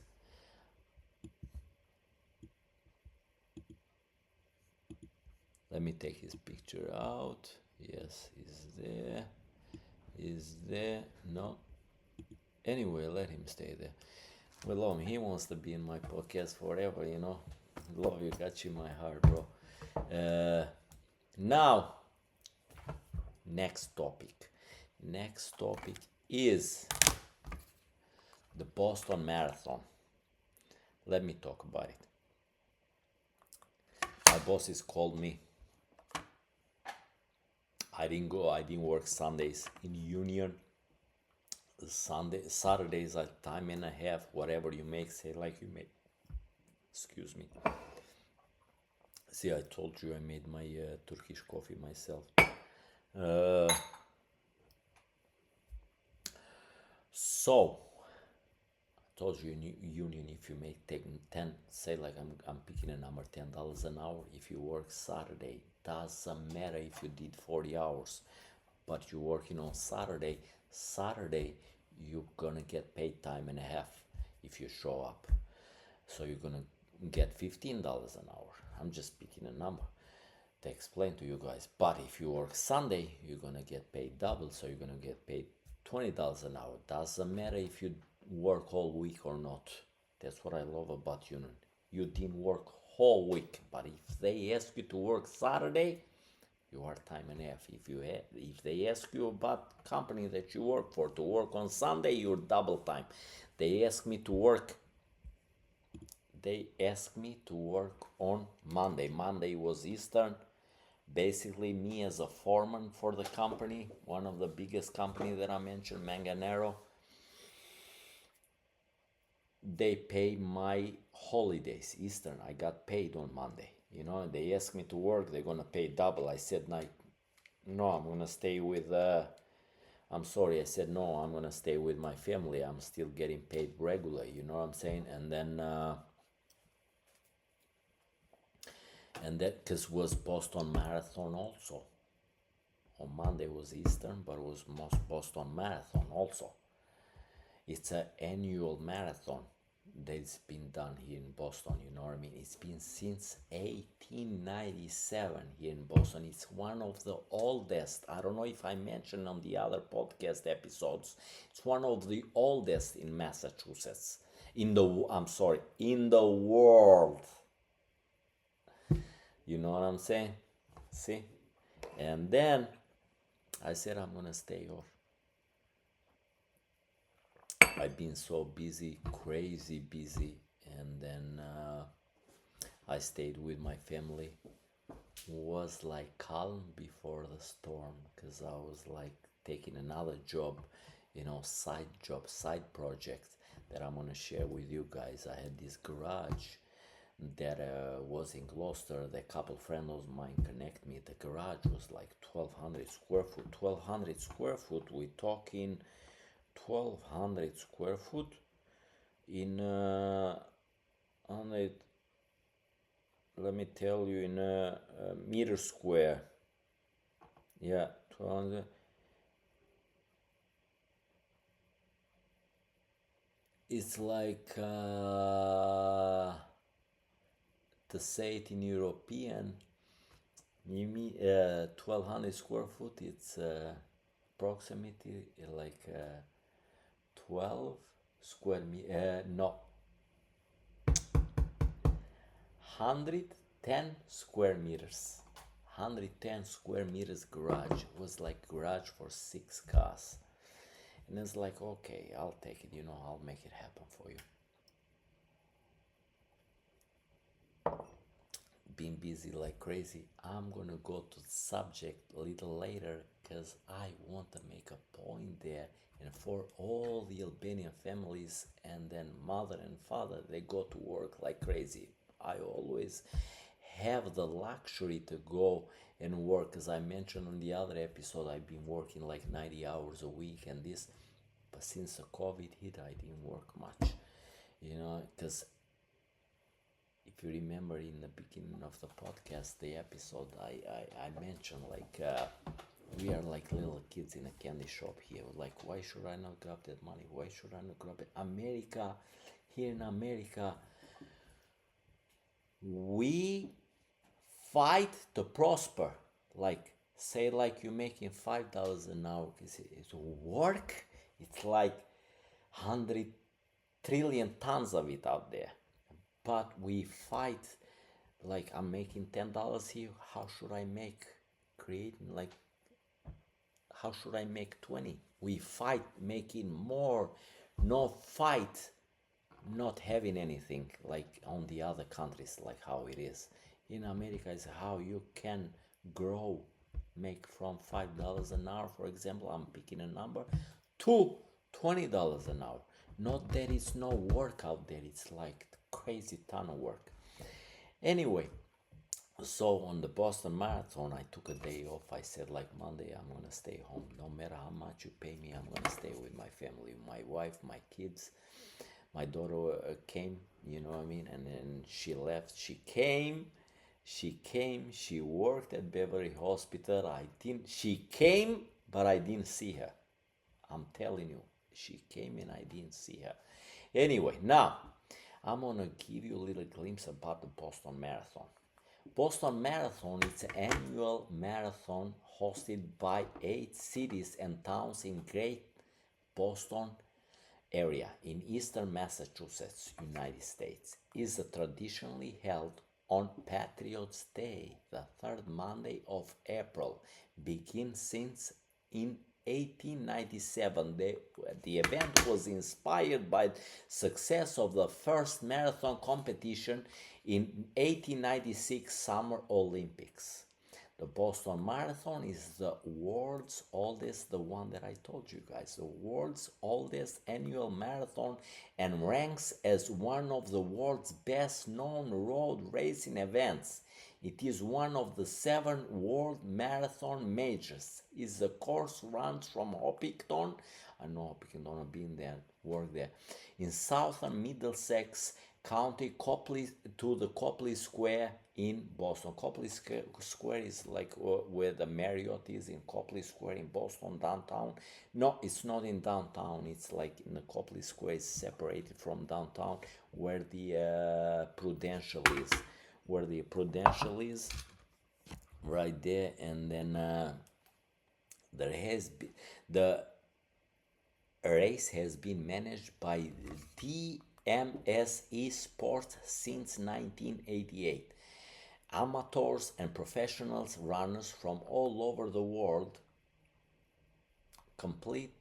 Let me take his picture out. Yes, he's there. Is there? No. Anyway, let him stay there. We love him. He wants to be in my podcast forever, you know. Love you, got you in my heart, bro. Now, next topic. Next topic is the Boston Marathon. Let me talk about it. My bosses called me. I didn't go. I didn't work Sundays in union. Saturdays are time and a half, whatever you make, say like you make. Excuse me. See, I told you I made my Turkish coffee myself. So, I told you in union, if you make 10, say like I'm picking a number, $10 an hour. If you work Saturday, doesn't matter if you did 40 hours, but you're working on Saturday, you're gonna get paid time and a half if you show up. So you're gonna get $15 an hour. I'm just picking a number to explain to you guys. But if you work Sunday, you're gonna get paid double, so you're gonna get paid $20 an hour. Doesn't matter if you work all week or not. That's what I love about union. You didn't work whole week, but if they ask you to work Saturday, you are time and a half. If they ask you about company that you work for to work on Sunday, you're double time. They ask me to work on Monday. Monday was Eastern. Basically, me as a foreman for the company, one of the biggest company that I mentioned, Manganero, they pay my holidays, Eastern. I got paid on Monday. You know, they asked me to work, they're gonna pay double. I said, no, I'm gonna stay with, I'm sorry, I said, no, I'm gonna stay with my family. I'm still getting paid regular, you know what I'm saying? And then, that because was Boston Marathon also. On Monday was Eastern, but it was most Boston Marathon also. It's an annual marathon that's been done here in Boston, you know what I mean? It's been since 1897 here in Boston. It's one of the oldest. I don't know if I mentioned on the other podcast episodes. It's one of the oldest in Massachusetts. In the world. You know what I'm saying? See? And then I said I'm gonna stay off. I've been so busy, crazy busy, and then I stayed with my family. Was like calm before the storm, because I was like taking another job, you know, side project that I'm gonna share with you guys. I had this garage that was in Gloucester. The couple friends of mine connect me. The garage was like 1,200 square foot. 1,200 square foot. We're talking 1,200 square foot in let me tell you, in a meter square. Yeah, 1,200. It's like to say it in European, you mean 1,200 square foot. It's approximately like 12 square meter. No, 110 square meters. 110 square meters garage. It was like garage for 6 cars. And it's like, okay, I'll take it, you know, I'll make it happen for you. Been busy like crazy. I'm gonna go to the subject a little later, because I want to make a point there. And for all the Albanian families, and then mother and father, they go to work like crazy. I always have the luxury to go and work. As I mentioned on the other episode, I've been working like 90 hours a week and this, but since the COVID hit, I didn't work much, you know, because if you remember in the beginning of the podcast, the episode, I mentioned like we are like little kids in a candy shop here. Like, why should I not grab that money? Why should I not grab it? America, here in America, we fight to prosper. Like, say, like you're making $5 an hour. It's work. It's like 100 trillion tons of it out there. But we fight. Like, I'm making $10 here. How should I make creating like? How should I make 20? We fight making more. No fight not having anything like on the other countries, like how it is in America, is how you can grow, make from $5 an hour, for example, I'm picking a number, to $20 an hour. Not that it's no work out there, it's like crazy ton of work. Anyway, so on the Boston Marathon, I took a day off. I said, like, Monday, I'm gonna stay home. No matter how much you pay me, I'm gonna stay with my family, my wife, my kids. My daughter came, you know what I mean, and then she left. She worked at Beverly Hospital. She came, but I didn't see her. I'm telling you, she came and I didn't see her. Anyway, now I'm gonna give you a little glimpse about the Boston Marathon. Boston Marathon is an annual marathon hosted by 8 cities and towns in Great Boston area in eastern Massachusetts, United States. Is traditionally held on Patriots Day, the third Monday of April. Begins since in 1897. The event was inspired by success of the first marathon competition in 1896 Summer Olympics. The Boston Marathon is the world's oldest, the one that I told you guys, the world's oldest annual marathon, and ranks as one of the world's best known road racing events. It is one of the 7 world marathon majors. The course runs from Hopkinton, I know Hopkinton, I've been there, worked there, in southern Middlesex County, Copley, to the Copley Square in Boston. Copley Square is like where the Marriott is, in Copley Square in Boston, downtown. No, it's not in downtown. It's like in the Copley Square, is separated from downtown, where the Prudential is. Where the Prudential is, right there, and then there has been the race has been managed by DMSE Sports since 1988. Amateurs and professional runners from all over the world compete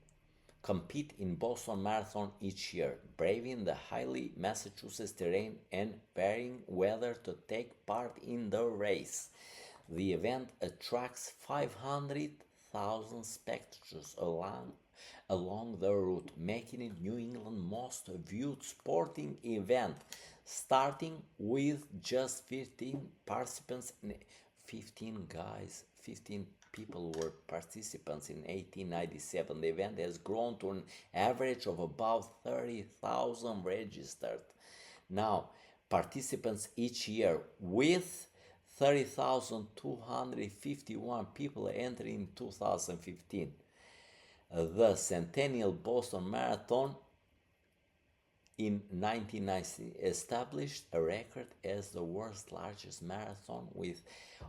in Boston Marathon each year, braving the highly Massachusetts terrain and varying weather to take part in the race. The event attracts 500,000 spectators along the route, making it New England's most viewed sporting event, starting with just 15 participants, 15 people were participants in 1897. The event has grown to an average of about 30,000 registered. Now, participants each year, with 30,251 people entering in 2015. The Centennial Boston Marathon in 1990 established a record as the world's largest marathon with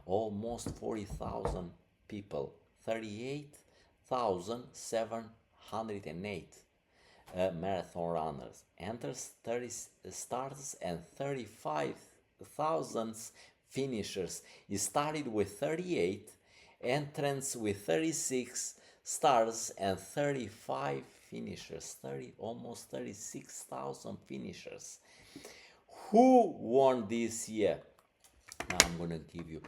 almost 40,000 people, 38,708 marathon runners, enters 30 starters and 35,000 finishers. It started with 38 entrants with 36 starters and 35 finishers, almost 36,000 finishers. Who won this year? Now I'm gonna give you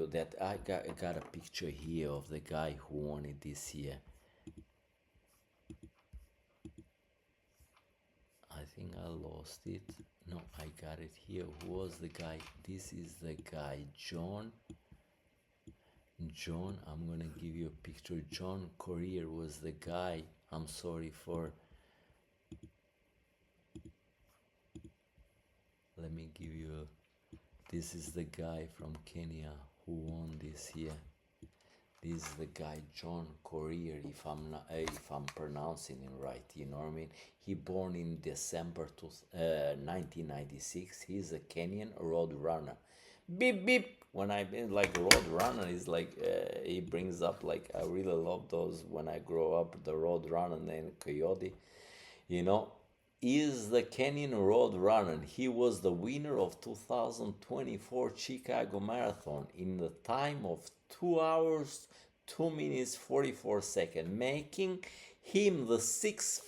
that. I got a picture here of the guy who won it this year. I think I lost it. No, I got it here. Who was the guy? This is the guy, John, I'm gonna give you a picture. John Courier was the guy. I'm sorry for. Let This is the guy from Kenya who won this year. This is the guy John Courier, if I'm pronouncing it right. You know what I mean? He born in December 1996. He's a Kenyan road runner. Beep beep. When I mean like road runner is like he brings up like I really love those when I grow up the road runner named Coyote. You know, is the Kenyan road runner. He was the winner of 2024 Chicago Marathon in the time of 2 hours, 2 minutes, 44 seconds, making him the sixth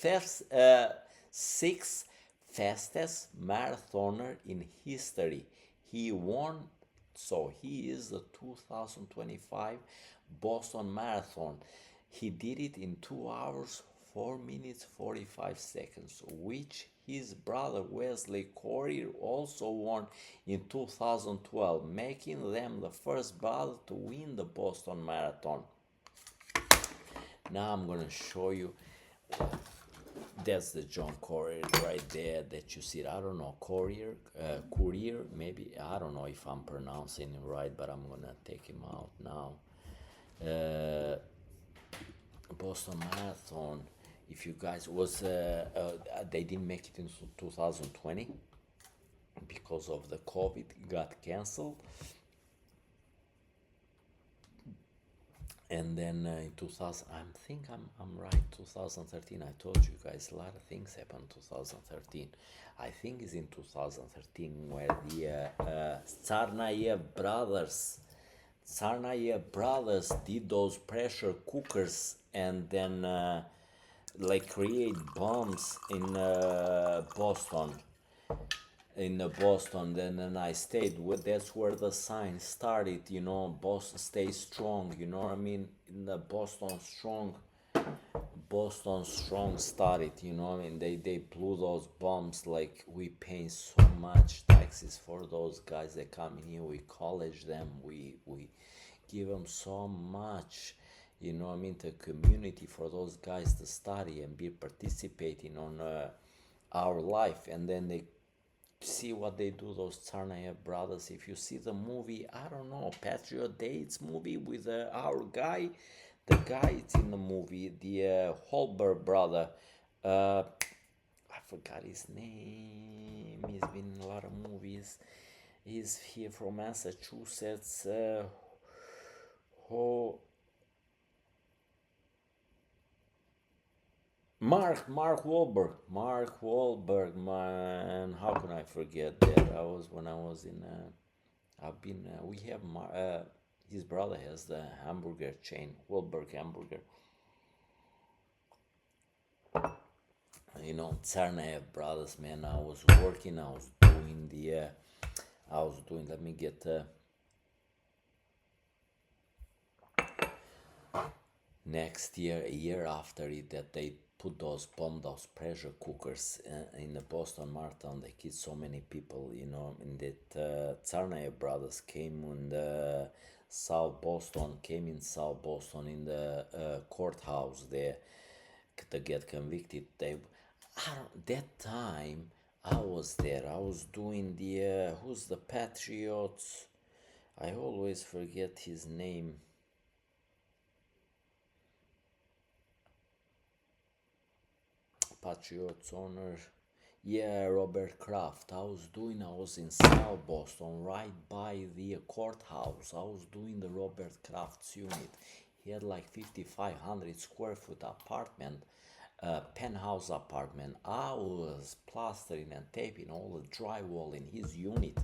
fastest marathoner in history. He won, so he is the 2025 Boston Marathon. He did it in 2 hours, 4 minutes, 45 seconds, which his brother Wesley Courier also won in 2012, making them the first brother to win the Boston Marathon. Now I'm going to show you. That's the John Courier right there that you see. I don't know, Courier, maybe. I don't know if I'm pronouncing it right, but I'm going to take him out now. Boston Marathon, if you guys was they didn't make it in 2020 because of the COVID, got canceled, and then in 2000, I think I'm right, 2013. I told you guys a lot of things happened in 2013. I think it's in 2013 where the Tsarnaev brothers did those pressure cookers and then like create bombs in Boston. Then I stayed with. That's where the sign started. You know, Boston stay strong. You know what I mean? In the Boston strong started. You know what I mean? They blew those bombs. Like we pay so much taxes for those guys that come in here. We college them. We give them so much. You know what I mean? The community for those guys to study and be participating on our life, and then they see what they do, those Tsarnaev brothers. If you see the movie, I don't know, Patriot Dates movie with our guy, the guy it's in the movie, the Holberg brother, I forgot his name, he's been in a lot of movies, he's here from Massachusetts, Mark Wahlberg, man. How can I forget that? I was when I was in. I've been. We have. His brother has the hamburger chain, Wahlberg Hamburger. You know, Tsarnaev brothers, man. I was working. I was doing the. I was doing. Let me get. Next year, a year after it, that they put those pressure cookers in the Boston Marathon. They killed so many people, you know. And that Tsarnaev brothers came in the South Boston, in the courthouse there to get convicted. That time I was there. I was doing the who's the Patriots? I always forget his name. Patriots owner. Yeah, Robert Kraft. I was in South Boston, right by the courthouse. I was doing the Robert Kraft's unit. He had like 5,500 square foot apartment, penthouse apartment. I was plastering and taping all the drywall in his unit.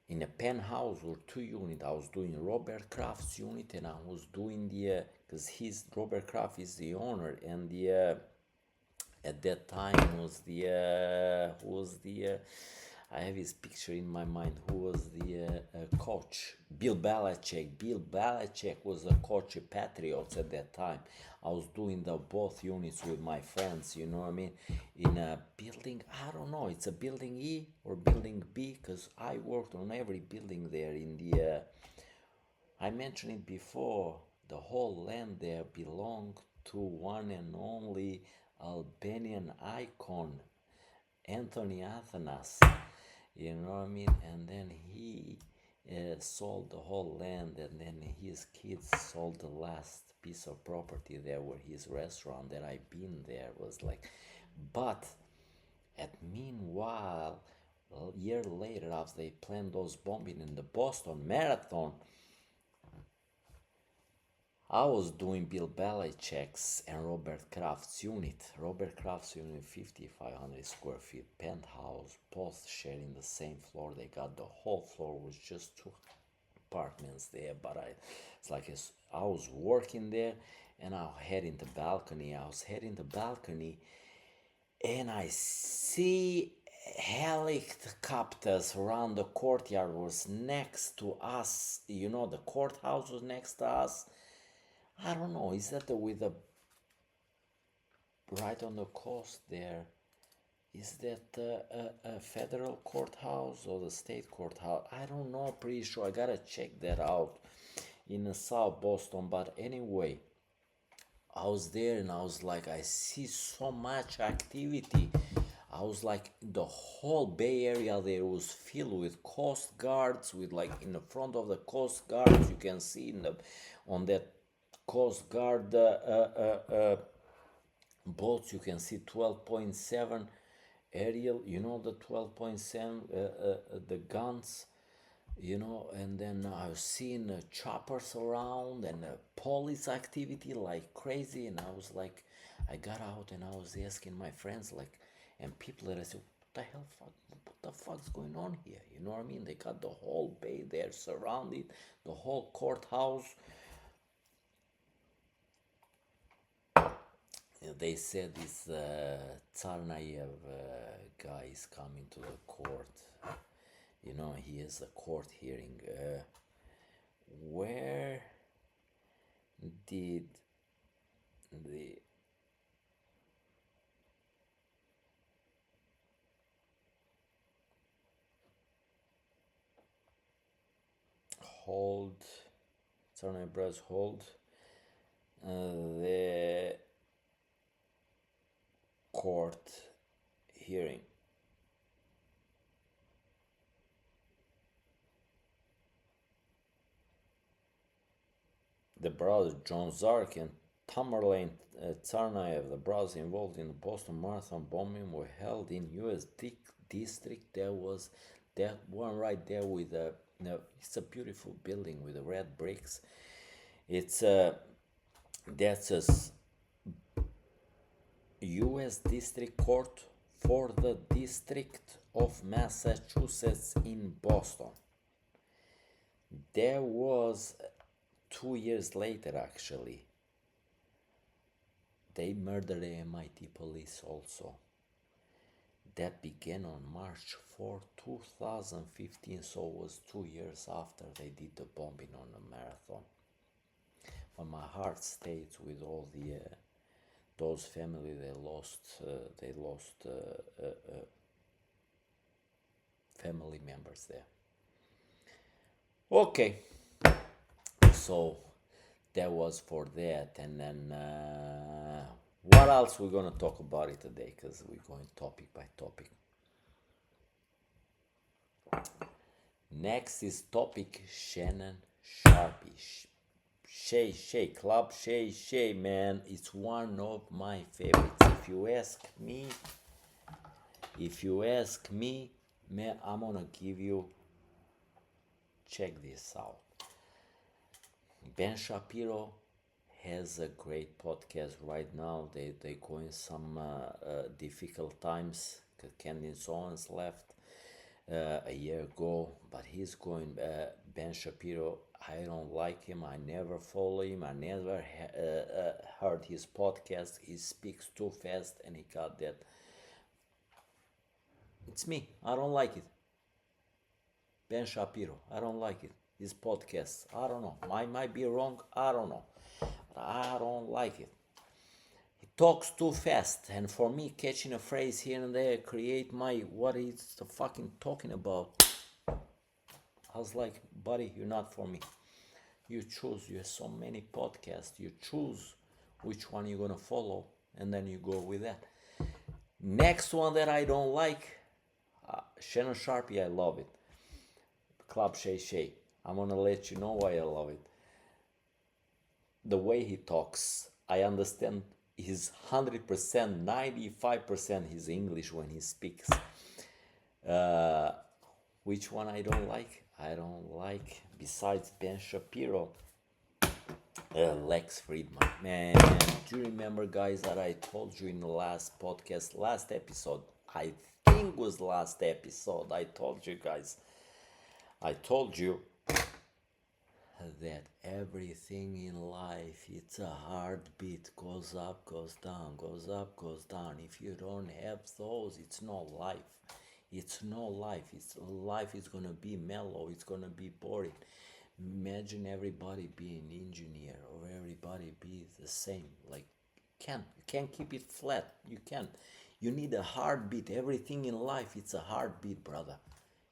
In a penthouse or 2 unit, I was doing Robert Kraft's unit, and I was doing because Robert Kraft is the owner, and at that time was who was I have his picture in my mind, who was the coach. Bill Belichick was the coach of Patriots at that time. I was doing the both units with my friends, you know what I mean, in a building. I don't know, it's a building E or building B, because I worked on every building there in the I mentioned it before, the whole land there belonged to one and only Albanian icon, Anthony Athanas. You know what I mean? And then he sold the whole land, and then his kids sold the last piece of property there where his restaurant that I've been there was like. But at meanwhile, a year later, after they planned those bombing in the Boston Marathon, I was doing Bill Belichick's and Robert Kraft's unit. Robert Kraft's unit, 5,500 square feet, penthouse, both sharing the same floor. They got the whole floor was just two apartments there. But it's like I was working there, and I heading the balcony. I was heading the balcony, and I see helicopters around the courtyard was next to us. You know, the courthouse was next to us. I don't know. Is that with the right on the coast there? Is that a federal courthouse or the state courthouse? I don't know. Pretty sure. I gotta check that out in South Boston. But anyway, I was there and I was like, I see so much activity. I was like, the whole Bay Area there was filled with Coast Guards. With like in the front of the Coast Guards, you can see in the on that Coast Guard boats, you can see 12.7 aerial. You know the 12.7 the guns. You know, and then I was seeing choppers around and police activity like crazy, and I was like, I got out and I was asking my friends like, and people that I said, what the hell, what the fuck's going on here? You know what I mean? They got the whole bay there surrounded, the whole courthouse. They said this Tsarnaev guy is coming to the court. You know, he has a court hearing. Where did the hold Tsarnaev brothers hold the court hearing? The brothers John Zark and Tamerlane Tsarnaev, the brothers involved in the Boston Marathon bombing, were held in U.S. district. There was that one right there with a. No, it's a beautiful building with the red bricks. It's that's a U.S. District Court for the District of Massachusetts in Boston. There was 2 years later, actually, they murdered the MIT police also. That began on March 4, 2015, so it was 2 years after they did the bombing on the marathon. But my heart stays with all the those family they lost family members there. Okay, so that was for that, and then what else we're gonna talk about it today? Because we're going topic by topic. Next is topic Shannon Sharpe. Shay, Club Shay, man, it's one of my favorites. If you ask me, man, I'm gonna give you. Check this out. Ben Shapiro has a great podcast right now. They going some difficult times. Candace Owens left a year ago, but he's going. Ben Shapiro, I don't like him. I never follow him. I never heard his podcast. He speaks too fast, and he got that. It's me. I don't like it. Ben Shapiro. I don't like it. His podcast. I don't know. I might be wrong. I don't know. But I don't like it. He talks too fast, and for me, catching a phrase here and there create my what he's the fucking talking about. I was like, buddy, you're not for me. You choose. You have so many podcasts. You choose which one you're gonna follow, and then you go with that. Next one that I don't like, Shannon Sharpe, I love it. Club Shay Shay. I'm gonna let you know why I love it. The way he talks, I understand he's 100%, 95% his English when he speaks. Which one I don't like? I don't like, besides Ben Shapiro, Lex Friedman. Man, do you remember, guys, that I told you in the last podcast, last episode? I think was last episode. I told you guys. I told you that everything in life, it's a heartbeat, goes up, goes down, goes up, goes down. If you don't have those, it's no life. It's no life. Life is gonna be mellow. It's gonna be boring. Imagine everybody being engineer or everybody be the same. Like, you can't keep it flat. You can't. You need a heartbeat. Everything in life, it's a heartbeat, brother.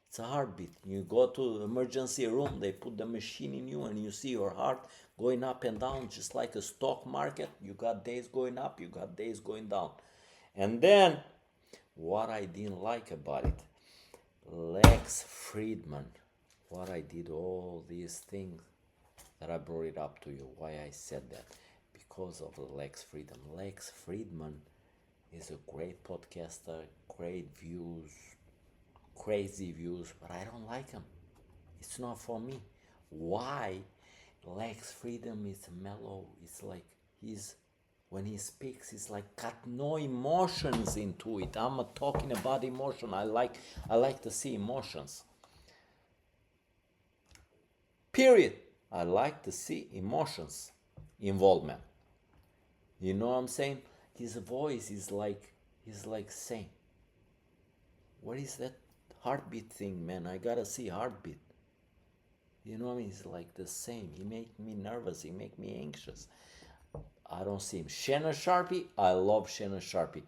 It's a heartbeat. You go to the emergency room, they put the machine in you, and you see your heart going up and down, just like a stock market. You got days going up, you got days going down. And then, what I didn't like about it, Lex Friedman, what I did all these things that I brought it up to you, why I said that, because of Lex Friedman. Lex Friedman is a great podcaster, great views, crazy views, but I don't like him. It's not for me. Why? Lex Friedman is mellow. It's like when he speaks, it's like got no emotions into it. I'm not talking about emotion. I like to see emotions. Period. I like to see emotions, involvement. You know what I'm saying? His voice is like he's like saying, "What is that heartbeat thing, man? I gotta see heartbeat." You know what I mean? He's like the same. He make me nervous. He make me anxious. I don't see him. Shannon Sharpe, I love Shannon Sharpe.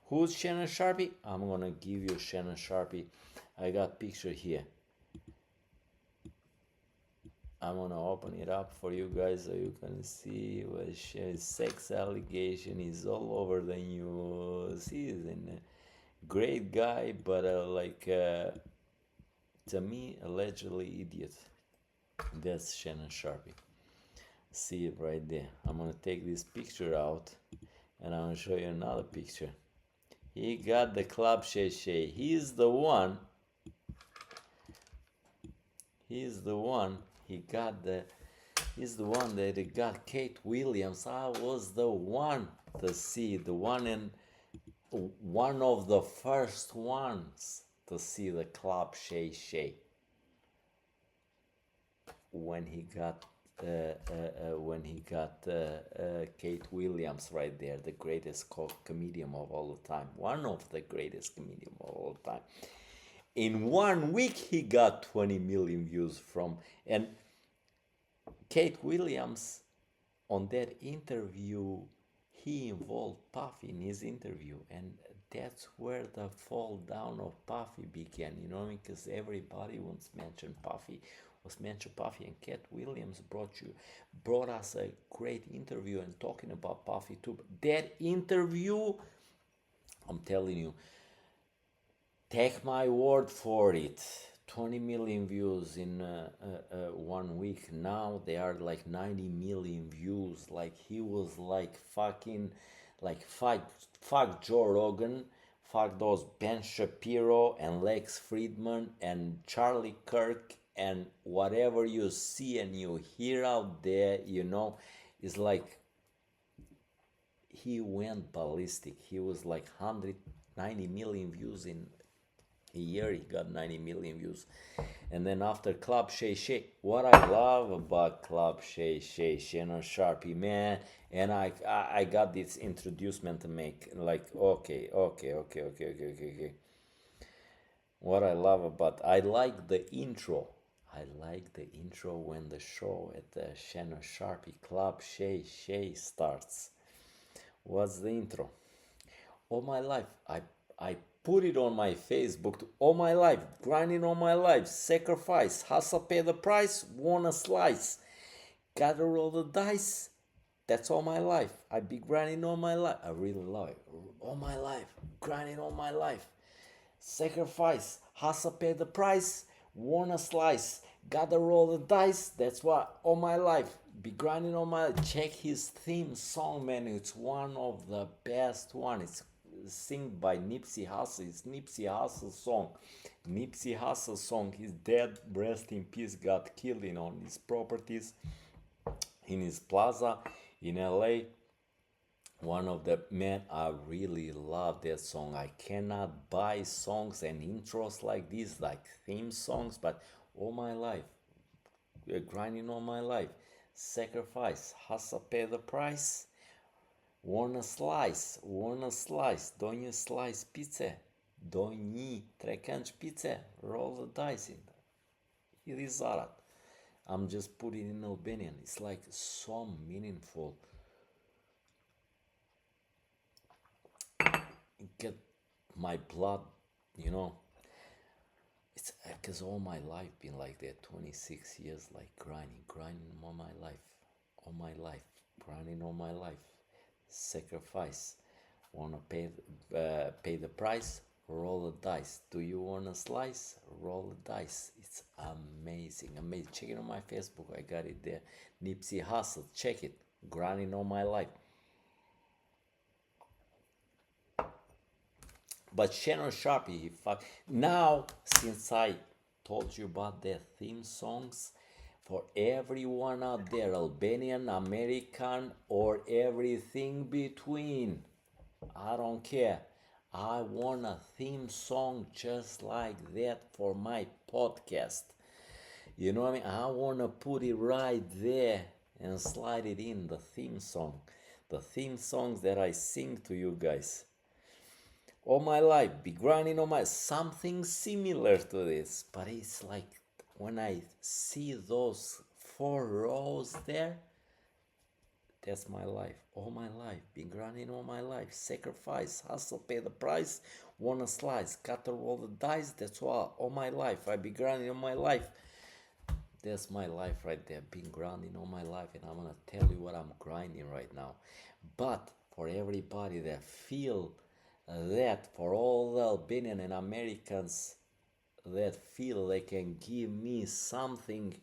Who's Shannon Sharpe? I'm gonna give you Shannon Sharpe. I got picture here. I'm gonna open it up for you guys so you can see what sex allegation is all over the news. He's a great guy, but to me, allegedly idiot. That's Shannon Sharpe. See it right there. I'm gonna take this picture out and I'm gonna show you another picture. He got the Club Shay Shay. He's the one. He's the one that got Kate Williams. I was the one to see, one of the first ones to see the Club Shay Shay when he got Kate Williams right there, the greatest comedian of all time, one of the greatest comedians of all time. In 1 week, he got 20 million views from, and Kate Williams, on that interview, he involved Puffy in his interview, and that's where the fall down of Puffy began, you know, because everybody wants to mention Puffy, and Kate Williams brought us a great interview and talking about Puffy too. But that interview, I'm telling you, take my word for it. 20 million views in 1 week. Now they are like 90 million views. Like he was like fucking, like fuck Joe Rogan, fuck those Ben Shapiro and Lex Friedman and Charlie Kirk and whatever you see and you hear out there, you know, is like he went ballistic. He was like 190 million views in a year. He got 90 million views. And then after Club Shay Shay, what I love about Club Shay Shay, Shannon Sharpe, man, and I got this introducement to make, like, okay. What I love about, I like the intro when the show at the Shannon Sharpe Club Shay Shay starts. What's the intro? All my life, I put it on my Facebook. All my life, grinding all my life, sacrifice, hustle, pay the price, won a slice, gotta roll the dice. That's all my life. I be grinding all my life. I really love it. All my life, grinding all my life. Sacrifice, hustle, pay the price, want a slice, gotta roll the dice. That's what all my life be grinding on my. Check his theme song, man. It's one of the best one. It's sing by Nipsey Hussle. It's Nipsey Hussle's song. Nipsey Hussle's song. His dad, rest in peace, got killed in on his properties in his plaza in LA. One of the men, I really love that song. I cannot buy songs and intros like this, like theme songs, but all my life, grinding all my life. Sacrifice, hustle, pay the price. Want a slice, don't you slice pizza? Don't you trecanci pizza? Roll the dice in. It is Zarat. I'm just putting in Albanian. It's like so meaningful. Get my blood, you know. It's because all my life been like that. 26 years, like grinding all my life, grinding all my life. Sacrifice. Wanna pay the price? Roll the dice. Do you want a slice? Roll the dice. It's amazing. Check it on my Facebook. I got it there. Nipsey Hussle. Check it. Grinding all my life. But Shannon Sharpe, he fuck. Now, since I told you about their theme songs, for everyone out there, Albanian, American, or everything between, I don't care. I want a theme song just like that for my podcast. You know what I mean? I want to put it right there and slide it in, the theme song. The theme songs that I sing to you guys. All my life, be grinding on my something similar to this, but it's like when I see those 4 rows there, that's my life. All my life, been grinding all my life. Sacrifice, hustle, pay the price, want a slice, gotta roll the dice. That's all my life. I be grinding all my life. That's my life right there. Been grinding all my life, and I'm gonna tell you what I'm grinding right now. But for everybody that feel that, for all the Albanian and Americans that feel they can give me something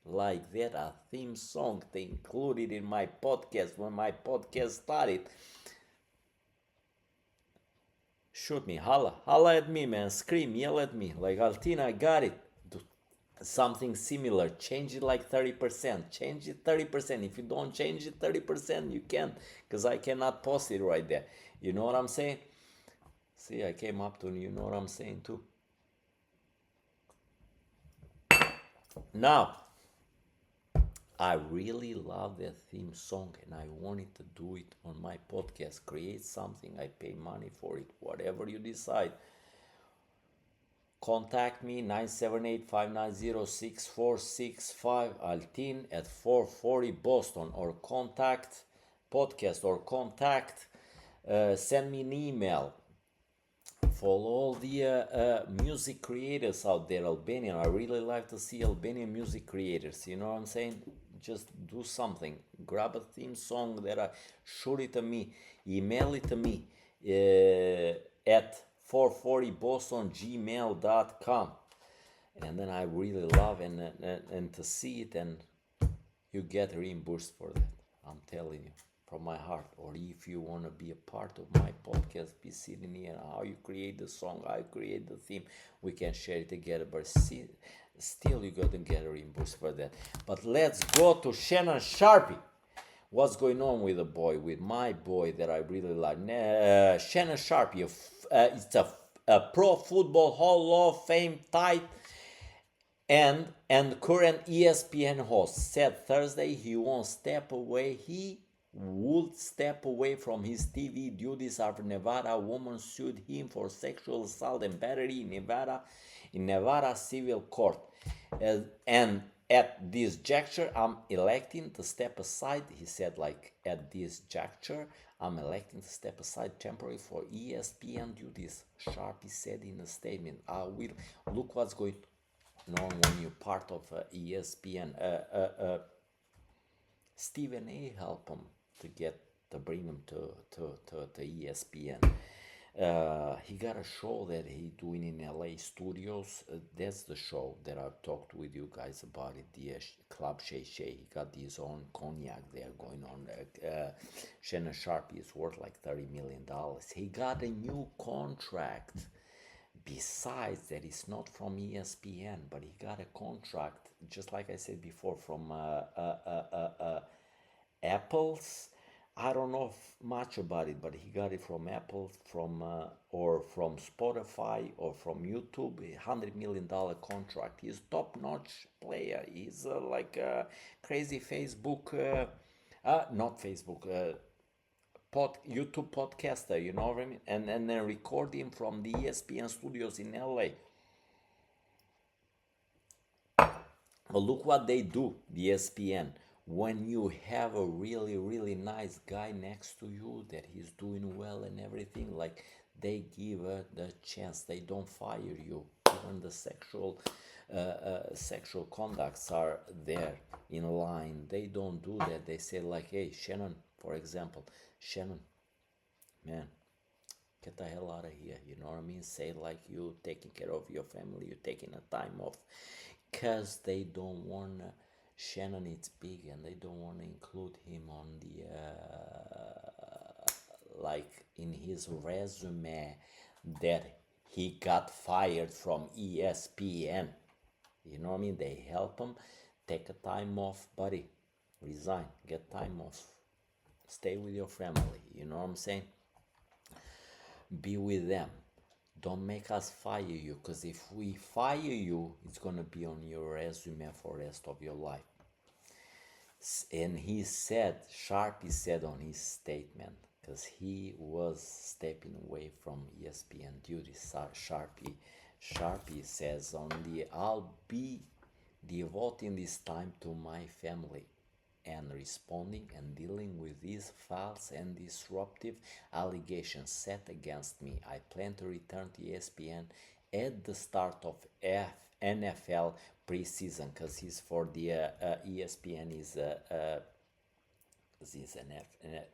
like that, a theme song to include it in my podcast when my podcast started, shoot me, holla at me, man, scream, yell at me, like, Altina, I got it. Do something similar, change it like 30%, change it 30%. If you don't change it 30%, you can't, because I cannot post it right there. You know what I'm saying? See, I came up to you know what I'm saying too. Now, I really love that theme song and I wanted to do it on my podcast. Create something, I pay money for it, whatever you decide. Contact me 978-590-6465 Altin at 440 Boston, or contact podcast, or contact send me an email. For all the music creators out there, Albanian, I really like to see Albanian music creators. You know what I'm saying? Just do something. Grab a theme song that shoot it to me, email it to me at 440bostongmail.com, and then I really love and to see it, and you get reimbursed for that. I'm telling you, from my heart. Or if you want to be a part of my podcast, be sitting here, how you create the song, how you create the theme, we can share it together. But still you got to get a reimbursed for that. But let's go to Shannon Sharpe. What's going on with with my boy that I really like? Shannon Sharpe, it's a Pro Football Hall of Fame type and current ESPN host, said Thursday he won't step away. He would step away from his TV duties after Nevada woman sued him for sexual assault and battery in Nevada civil court. And at this juncture, I'm electing to step aside. He said, like, at this juncture, I'm electing to step aside temporarily for ESPN duties, Sharpe said in a statement. I will look what's going on when you're part of ESPN. Stephen A. helped him to bring him to ESPN. He got a show that he doing in LA studios. That's the show that I've talked with you guys about it. The Club Shay Shay. He got his own cognac there going on. Shannon Sharpe is worth like $30 million. He got a new contract. Besides that, it's not from ESPN, but he got a contract, just like I said before, from Apple's. I don't know much about it, but he got it from Apple, from or from Spotify or from YouTube. $100 million contract. He's top-notch player. He's like a crazy Facebook, not Facebook, YouTube podcaster. You know what I mean? And then record him from the ESPN studios in LA. But look what they do, the ESPN. When you have a really, really nice guy next to you that he's doing well and everything, like they give the chance. They don't fire you. Even the sexual conducts are there in line. They don't do that. They say like, hey, Shannon, for example, Shannon, man, get the hell out of here. You know what I mean? Say like you taking care of your family, you're taking a time off, because they don't want Shannon. It's big, and they don't want to include him on the like in his resume that he got fired from ESPN. You know what I mean? They help him take a time off, buddy. Resign, get time off, stay with your family. You know what I'm saying? Be with them. Don't make us fire you, because if we fire you, it's gonna be on your resume for the rest of your life. And he said, Sharpie said on his statement, because he was stepping away from ESPN duties. Sharpie says on the, I'll be devoting this time to my family and responding and dealing with these false and disruptive allegations set against me. I plan to return to ESPN at the start of NFL preseason, because he's for the ESPN is he's an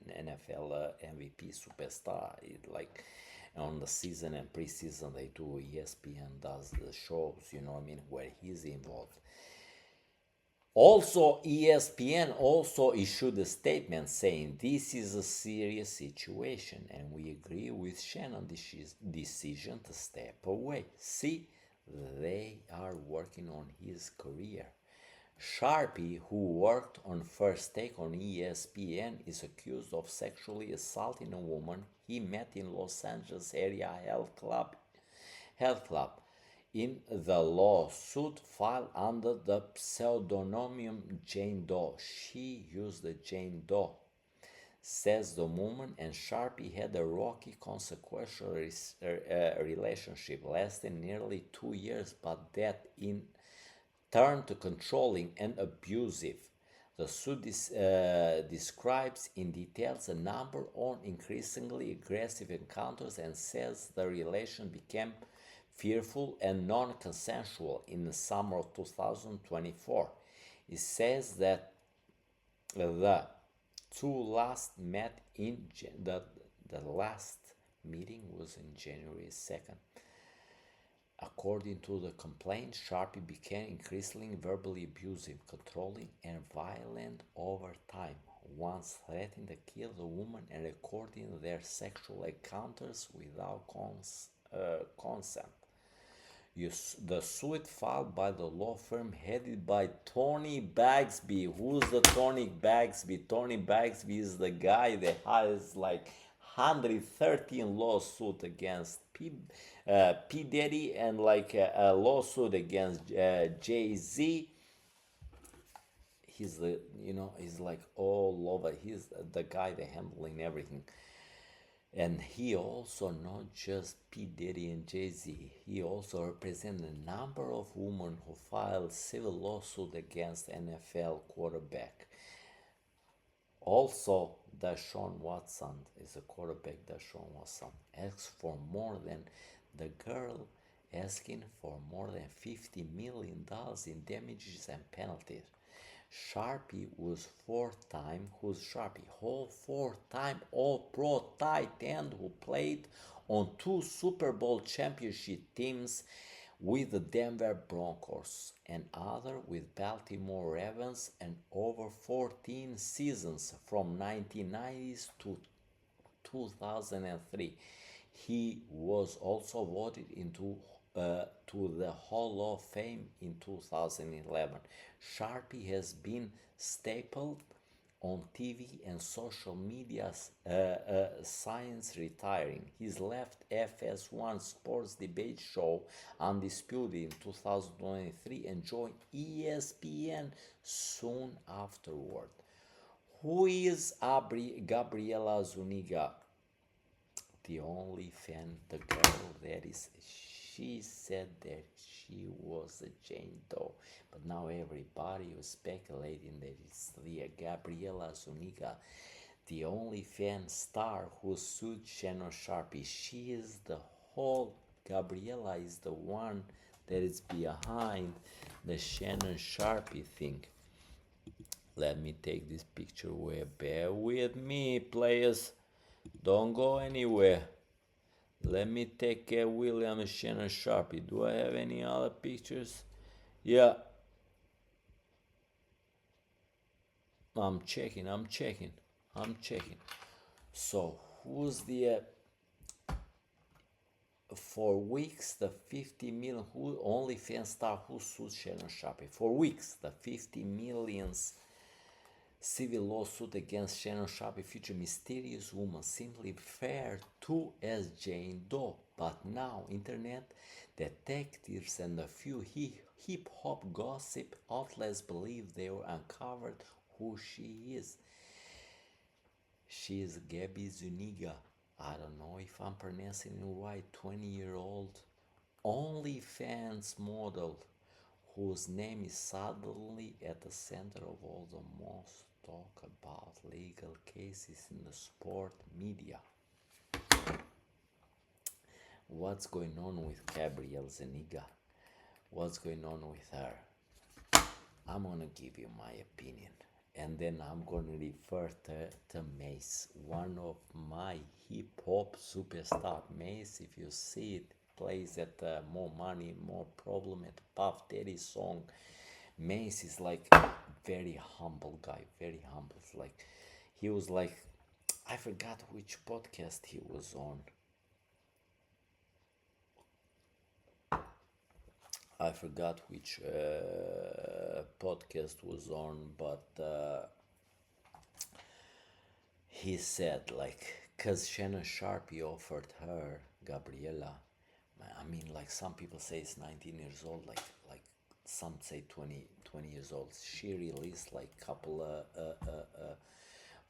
NFL MVP superstar. Like on the season and preseason, they do, ESPN does the shows, you know what I mean, where he's involved. Also, ESPN also issued a statement saying this is a serious situation and we agree with Shannon's decision to step away. See, they are working on his career. Sharpie, who worked on First Take on ESPN, is accused of sexually assaulting a woman he met in Los Angeles area health club. In the lawsuit filed under the pseudonym Jane Doe, she used the Jane Doe, says the woman, and Sharpie had a rocky, consequential relationship lasting nearly 2 years, but that in turned to controlling and abusive. The suit describes in details a number of increasingly aggressive encounters and says the relation became fearful and non-consensual in the summer of 2024. It says that the two last met in the last meeting was in January 2nd. According to the complaint, Sharpie became increasingly verbally abusive, controlling, and violent over time, once threatening to kill the woman and recording their sexual encounters without consent. The suit filed by the law firm headed by Tony Bagsby. Who's the Tony Bagsby? Tony Bagsby is the guy that has like 113 lawsuits against P. Diddy, and like a lawsuit against Jay-Z. He's he's like all over. He's the guy that handling everything. And he also, not just P. Diddy and Jay-Z, he also represents a number of women who filed civil lawsuit against NFL quarterback. Also, Deshaun Watson is a quarterback. Deshaun Watson asks for more than the girl asking for more than $50 million in damages and penalties. Sharpie was four-time All-Pro tight end who played on two Super Bowl championship teams with the Denver Broncos and other with Baltimore Ravens and over 14 seasons from 1990s to 2003. He was also voted into to the Hall of Fame in 2011. Sharpe has been stapled on TV and social media since retiring. He's left FS1 sports debate show Undisputed in 2023 and joined ESPN soon afterward. Who is Gabriela Zuniga? The only fan, the girl that is, she said that she was a Jane Doe, but now everybody is speculating that it's the Gabriela Zuniga, the only fan star who sued Shannon Sharpe. She is the whole, Gabriela is the one that is behind the Shannon Sharpe thing. Let me take this picture away. Bear with me, players. Don't go anywhere. Let me take William Shannon Sharpe. Do I have any other pictures? Yeah. I'm checking. So, who's the... for weeks, the 50 million... Who only fan star who sued Shannon Sharpe? For weeks, the 50 millions civil lawsuit against Shannon Sharpe featured mysterious woman simply referred to as Jane Doe. But now, internet detectives and a few hip-hop gossip outlets believe they were uncovered who she is. She is Gabby Zuniga. I don't know if I'm pronouncing it right. 20-year-old OnlyFans model whose name is suddenly at the center of all the most talk about legal cases in the sport media. What's going on with Gabrielle Zuniga? What's going on with her? I'm gonna give you my opinion, and then I'm gonna refer to Mace, one of my hip-hop superstar. Mace, if you see it, plays at More Money, More Problem at Puff Daddy song. Mace is like very humble guy, very humble. Like he was like, I forgot which podcast he was on. I forgot which podcast was on, but he said like, cause Shannon Sharpe offered her Gabriela. I mean, like some people say it's 19 years old, like some say 20 years old. She released like couple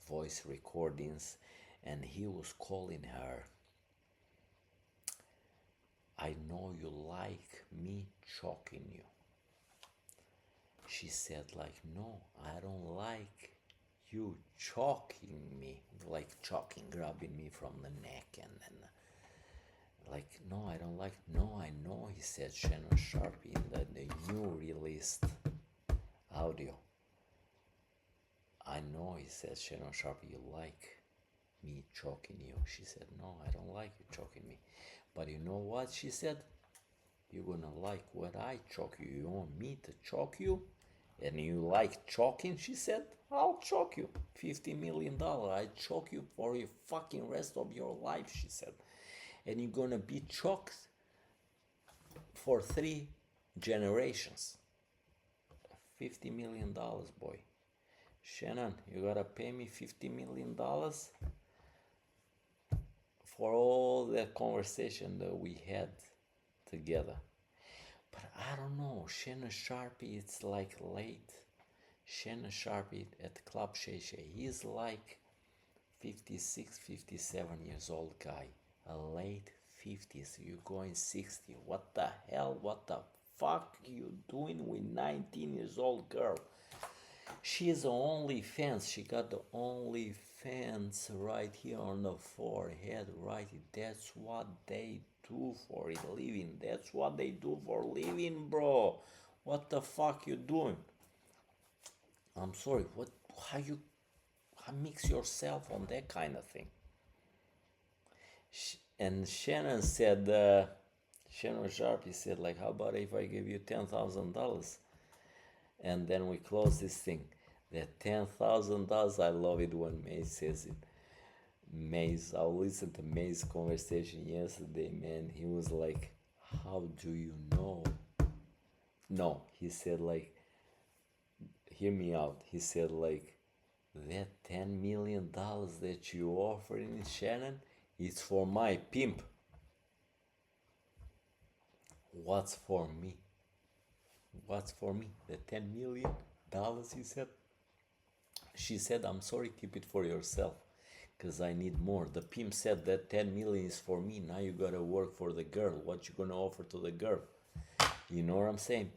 voice recordings, and he was calling her, I know you like me choking you. She said like, no, I don't like you choking me, like choking, grabbing me from the neck and then like, no, I don't like, no, I know, he said Shannon Sharpe in the new released audio. I know, he said Shannon Sharpe, you like me choking you. She said, no, I don't like you choking me. But you know what she said? You're gonna like what I choke you. You want me to choke you? And you like choking? She said, I'll choke you. $50 million. I choke you for your fucking rest of your life, she said. And you're gonna be choked for 3 generations. $50 million, boy. Shannon, you gotta pay me $50 million for all that conversation that we had together. But I don't know, Shannon Sharpe, it's like late. Shannon Sharpe at Club Shay Shay, he's like 56, 57 years old guy. A late 50s, you're going 60. What the hell, what the fuck you doing with 19 years old girl? She's the OnlyFans. She got the OnlyFans right here on the forehead, right? That's what they do for a living. That's what they do for a living, bro. What the fuck you doing? I'm sorry. How mix yourself on that kind of thing? And Shannon Sharpe, he said, like, how about if I give you $10,000? And then we close this thing. That $10,000, I love it when Maze says it. Maze, I listened to Maze's conversation yesterday, man. He was like, how do you know? No, he said, like, hear me out. He said, like, that $10 million that you offered in Shannon, it's for my pimp. What's for me? What's for me? The $10 million, he said. She said, I'm sorry, keep it for yourself, because I need more. The pimp said that 10 million is for me. Now you gotta work for the girl. What you gonna offer to the girl? You know what I'm saying?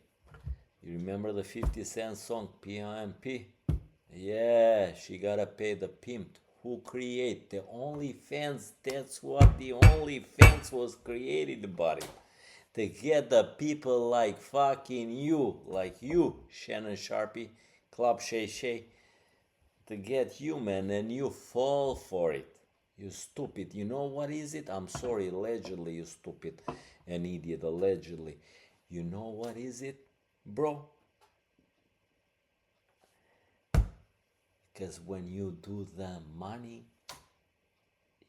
You remember the 50 Cent song, PIMP? Yeah, she gotta pay the pimp. Who create the OnlyFans? That's what the OnlyFans was created about it. To get the people like fucking you, like you, Shannon Sharpe, Club Shay Shay, to get you, man, and you fall for it. You stupid. You know what is it? I'm sorry, allegedly, you stupid and idiot, allegedly. You know what is it, bro? Because when you do the money,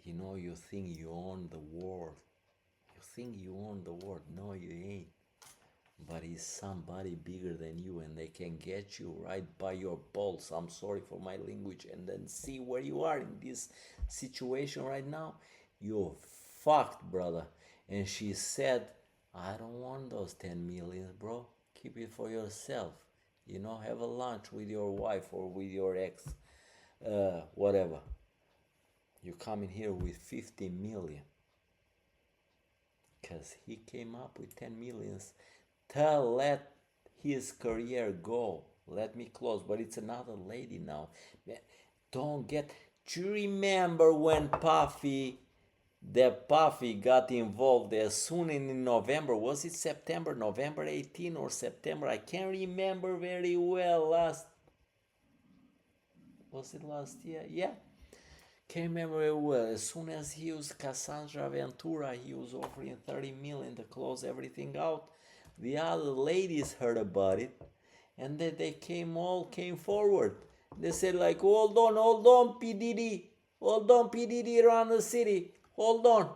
you think you own the world. You think you own the world. No, you ain't. But it's somebody bigger than you, and they can get you right by your balls. I'm sorry for my language. And then see where you are in this situation right now. You're fucked, brother. And she said, I don't want those 10 million, bro. Keep it for yourself. Have a lunch with your wife or with your ex, whatever. You come in here with 50 million. Because he came up with 10 millions to let his career go. Let me close, but it's another lady now. Don't get. Do you remember when Puffy got involved as soon in November? Was it September, November 18 or September? I can't remember very well. Was it last year? Yeah. Can't remember very well. As soon as he was Cassandra Ventura, he was offering 30 million to close everything out. The other ladies heard about it, and then they came forward. They said, like, hold on, P. Diddy. Hold on, P. Diddy around the city. Hold on.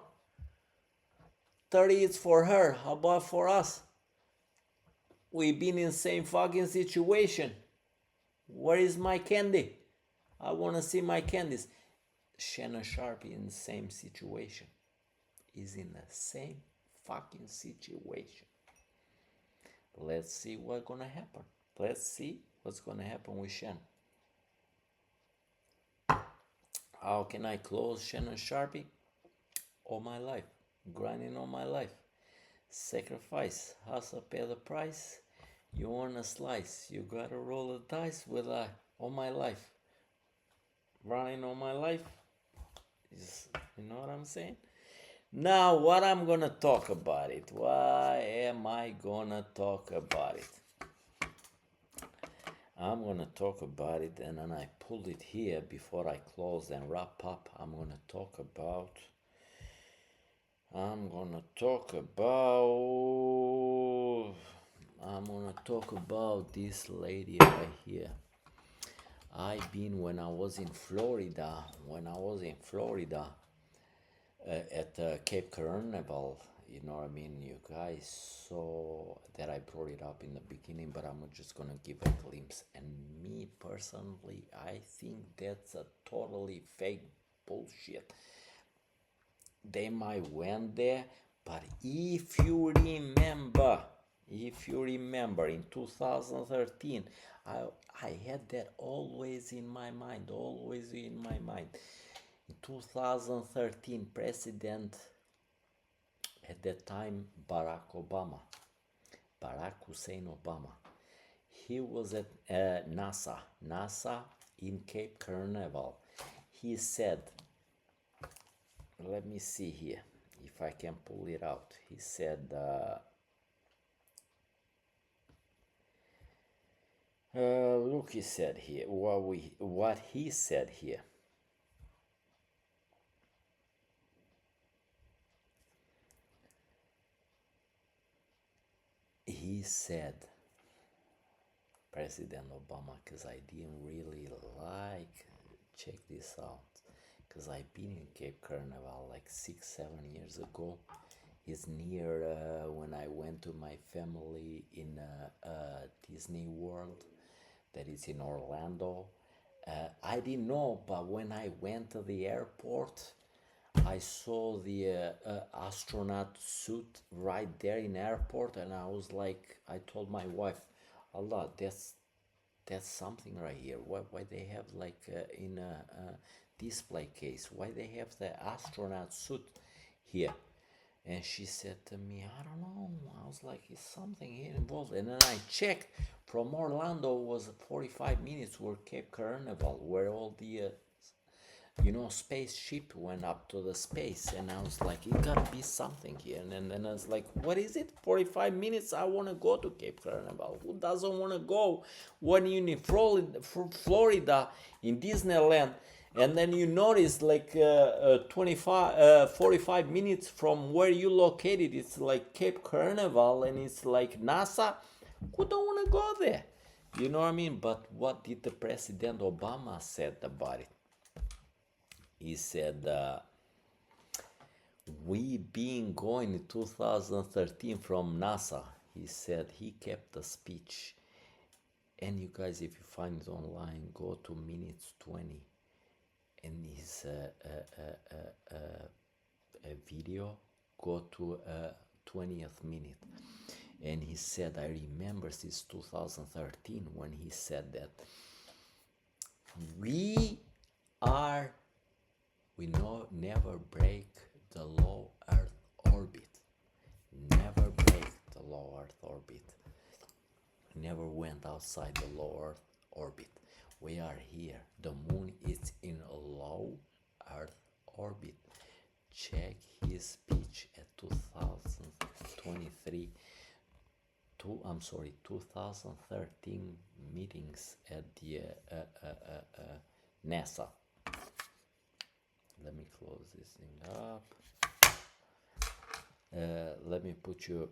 30 is for her. How about for us? We've been in the same fucking situation. Where is my candy? I want to see my candies. Shannon Sharpe in the same situation. Is in the same fucking situation. Let's see what's gonna happen. Let's see what's gonna happen with Shannon. How can I close Shannon Sharpe? All my life. Grinding all my life. Sacrifice. Hustle, pay the price. You want a slice. You gotta roll the dice with all my life. Running all my life. You know what I'm saying? Now, what I'm gonna talk about it? Why am I gonna talk about it? I'm gonna talk about it, and then I pulled it here before I close and wrap up. I'm gonna talk about this lady right here. When I was in Florida, at Cape Carnival, you know what I mean? You guys saw that I brought it up in the beginning, but I'm just gonna give a glimpse. And me personally, I think that's a totally fake bullshit. They might went there, but if you remember in 2013, I had that always in my mind. In 2013, President at that time, Barack Hussein Obama, he was at NASA in Cape Carnival. He said, let me see here if I can pull it out. He said, look, he said here, what he said here. he said, President Obama, because I didn't really like, check this out, because I've been in Cape Carnival like 6, 7 years ago. It's near when I went to my family in Disney World, that is in Orlando. I didn't know, but when I went to the airport, I saw the astronaut suit right there in airport, and I was like, I told my wife, Allah, that's something right here. Why they have like in a display case? Why they have the astronaut suit here? And she said to me, I don't know. I was like, is something here involved? And then I checked. From Orlando was 45 minutes where Cape Carnival, where all the spaceship went up to the space. And I was like, it gotta be something here. And then I was like, what is it? 45 minutes? I want to go to Cape Carnival. Who doesn't want to go when you're in Florida, in Disneyland? And then you notice like 45 minutes from where you located, it's like Cape Carnival, and it's like NASA. Who don't want to go there? You know what I mean? But what did the President Obama said about it? He said, we been going in 2013 from NASA. He said he kept a speech. And you guys, if you find it online, go to minutes 20. And his a video, go to 20th minute. And he said, I remember since 2013 when he said that we never break the low Earth orbit. Never break the low Earth orbit. Never went outside the low Earth orbit. We are here. The moon is in a low Earth orbit. Check his speech at 2013 meetings at the NASA. Let me close this thing up. Let me put you.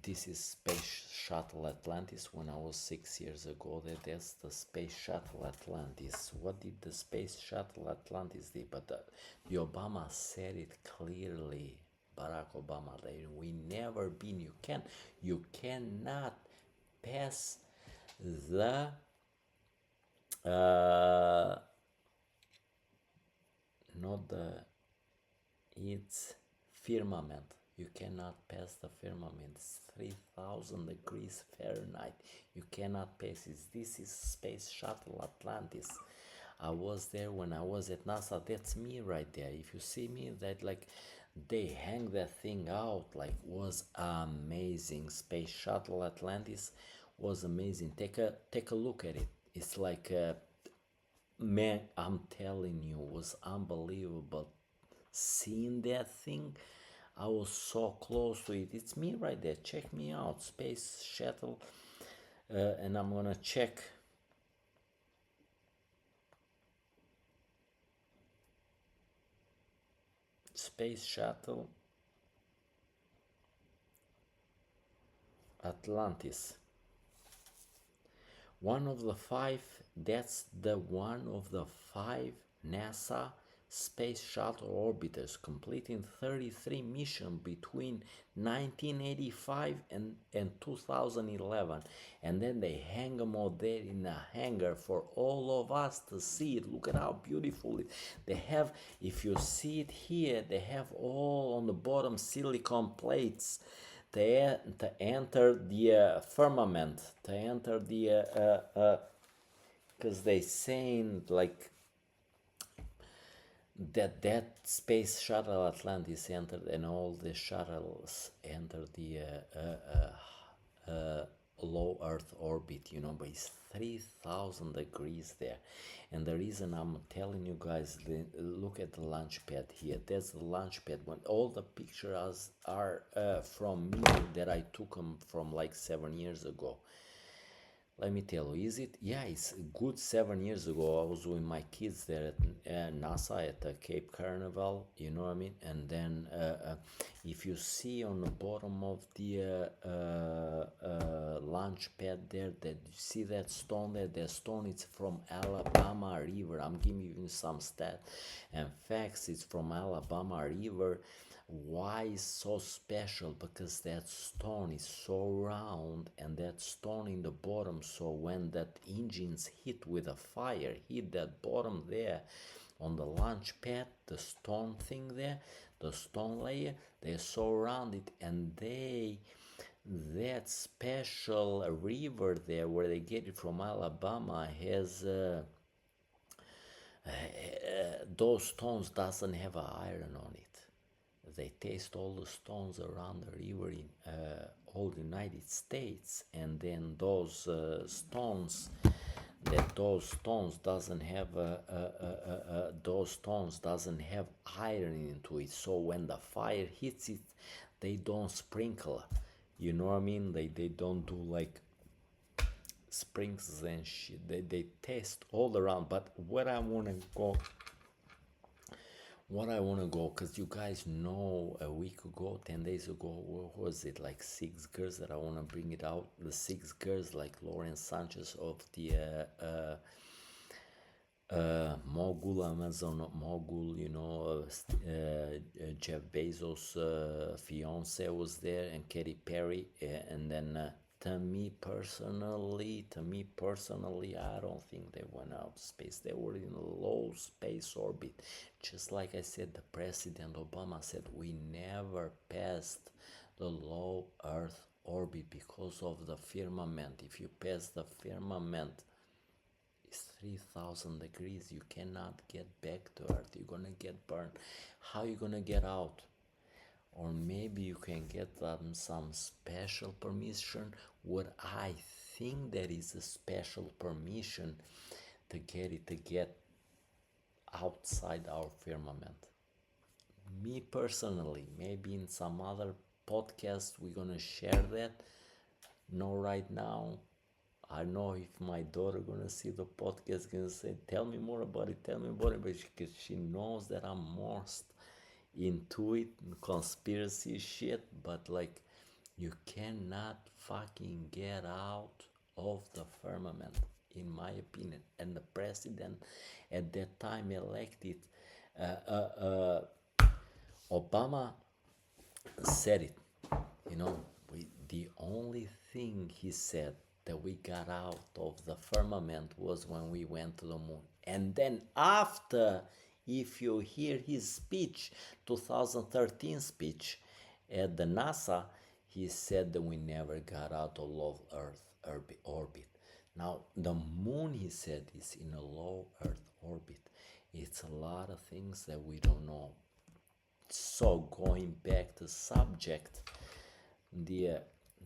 This is Space Shuttle Atlantis. When I was 6 years ago, that's the Space Shuttle Atlantis. What did the Space Shuttle Atlantis do? But the Obama said it clearly. Barack Obama, we never been. You cannot pass the it's firmament. You cannot pass the firmament. It's 3,000 degrees Fahrenheit. You cannot pass it. This is Space Shuttle Atlantis. I was there when I was at NASA. That's me right there. If you see me, that like they hang that thing out, like was amazing. Space Shuttle Atlantis was amazing. Take a look at it. It's like man, I'm telling you, it was unbelievable. Seeing that thing, I was so close to it. It's me right there. Check me out, Space Shuttle, and I'm gonna check. Space Shuttle Atlantis. One of the five. That's the one of the five NASA Space Shuttle orbiters, completing 33 missions between 1985 and 2011. And then they hang them out there in a hangar for all of us to see it. Look at how beautiful it. They have, if you see it here, they have all on the bottom silicone plates to enter the firmament, to enter the, because they saying like, that Space Shuttle Atlantis entered, and all the shuttles entered the low Earth orbit, but it's 3,000 degrees there. And the reason I'm telling you guys, look at the launch pad here. That's the launch pad. When all the pictures are from me that I took them from like 7 years ago. Let me tell you, is it? Yeah, it's good 7 years ago. I was with my kids there at NASA at the Cape Carnival, you know what I mean? And then if you see on the bottom of the launch pad there, that you see that stone there, that stone is from Alabama River. I'm giving you some stats and facts. It's from Alabama River. Why is so special? Because that stone is so round, and that stone in the bottom, so when that engines hit with a fire, hit that bottom there on the launch pad, the stone thing there, the stone layer, they're so rounded, and that special river there where they get it from Alabama has those stones doesn't have a iron on it. They test all the stones around the river in all the United States, and then those stones doesn't have those stones doesn't have iron into it. So when the fire hits it, they don't sprinkle. You know what I mean? They don't do like sprinkles and shit. They test all around. But what I wanna go, because you guys know a week ago, 10 days ago, what was it, like 6 girls that I want to bring it out? The 6 girls, like Lauren Sanchez of the mogul, Amazon mogul, Jeff Bezos' fiance was there, and Katy Perry, and then to me personally, I don't think they went out of space. They were in a low space orbit. Just like I said, the President Obama said, we never passed the low Earth orbit because of the firmament. If you pass the firmament, it's 3,000 degrees. You cannot get back to Earth. You're gonna get burned. How you gonna get out? Or maybe you can get some special permission. What I think that is a special permission to get outside our firmament. Me personally, maybe in some other podcast we're gonna share that. No, right now. I know if my daughter gonna see the podcast, gonna say, "Tell me more about it. Tell me about it," because she knows that I'm most into it, conspiracy shit. But like, you cannot fucking get out of the firmament, in my opinion. And the president at that time elected Obama said it. The only thing he said that we got out of the firmament was when we went to the moon. And then after, if you hear his speech, 2013 speech at the NASA, he said that we never got out of low Earth orbit. Now, the moon, he said, is in a low Earth orbit. It's a lot of things that we don't know. So going back to subject,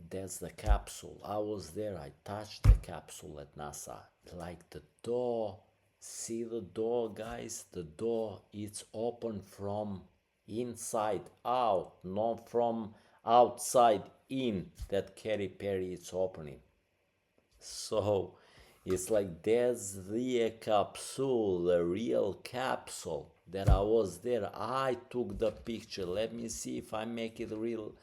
that's the capsule. I was there. I touched the capsule at NASA. Like the door. See the door, guys? The door, it's open from inside out, not from outside in. That Katy Perry is opening. So it's like there's the capsule, the real capsule that I was there. I took the picture. Let me see if I make it real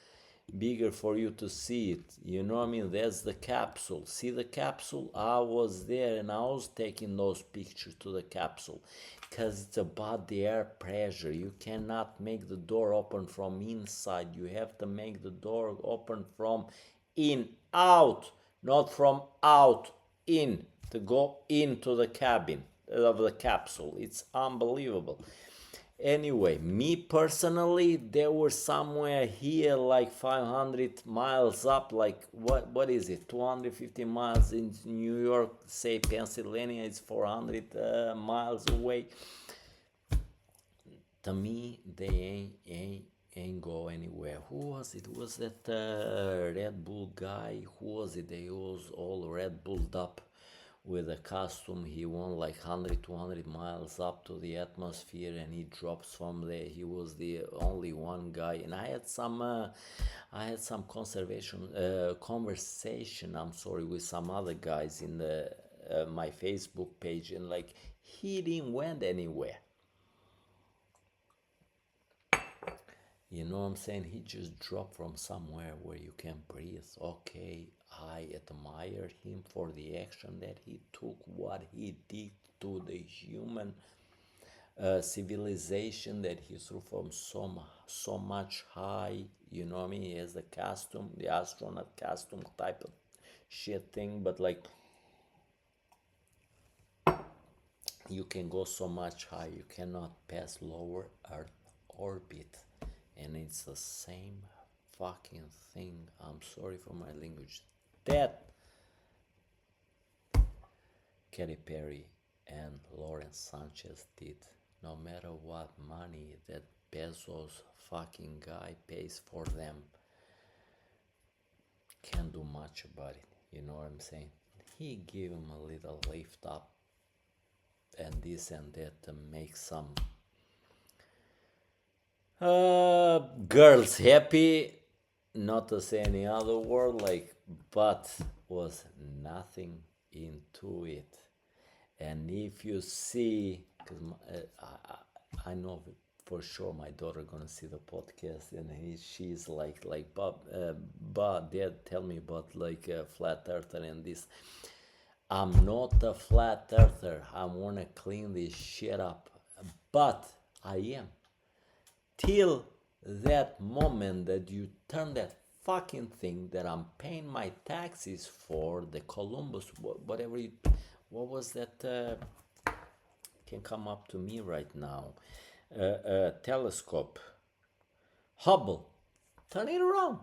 bigger for you to see it. You know what I mean? That's the capsule. See the capsule? I was there and I was taking those pictures to the capsule because it's about the air pressure. You cannot make the door open from inside. You have to make the door open from in out, not from out in, to go into the cabin of the capsule. It's unbelievable. Anyway, me personally, they were somewhere here like 500 miles up, like what is it, 250 miles in New York, say Pennsylvania is 400 miles away. To me, they ain't go anywhere. Who was it? Was that Red Bull guy? Who was it? They was all Red Bulled up with a costume. He went like 100, 200 miles up to the atmosphere, and he drops from there. He was the only one guy, and I had some conversation. I'm sorry, with some other guys in the my Facebook page, and like he didn't went anywhere. You know what I'm saying? He just dropped from somewhere where you can breathe. Okay, I admire him for the action that he took, what he did to the human civilization that he threw from so much high. You know what I mean? He has the costume, the astronaut costume type of shit thing, but like you can go so much high, you cannot pass lower Earth orbit, and it's the same fucking thing. I'm sorry for my language. That Katy Perry and Lawrence Sanchez did. No matter what money that Bezos fucking guy pays for them, can't do much about it. You know what I'm saying? He gave him a little lift up and this and that to make some girls happy, not to say any other word, like, but was nothing into it. And if you see, because I know for sure my daughter gonna see the podcast, and she's like but dad, tell me about like flat earther and this. I'm not a flat earther. I wanna clean this shit up, but I am. Till that moment that you turn that fucking thing that I'm paying my taxes for, the Columbus, whatever you, what was that? Can come up to me right now. Telescope, Hubble. Turn it around.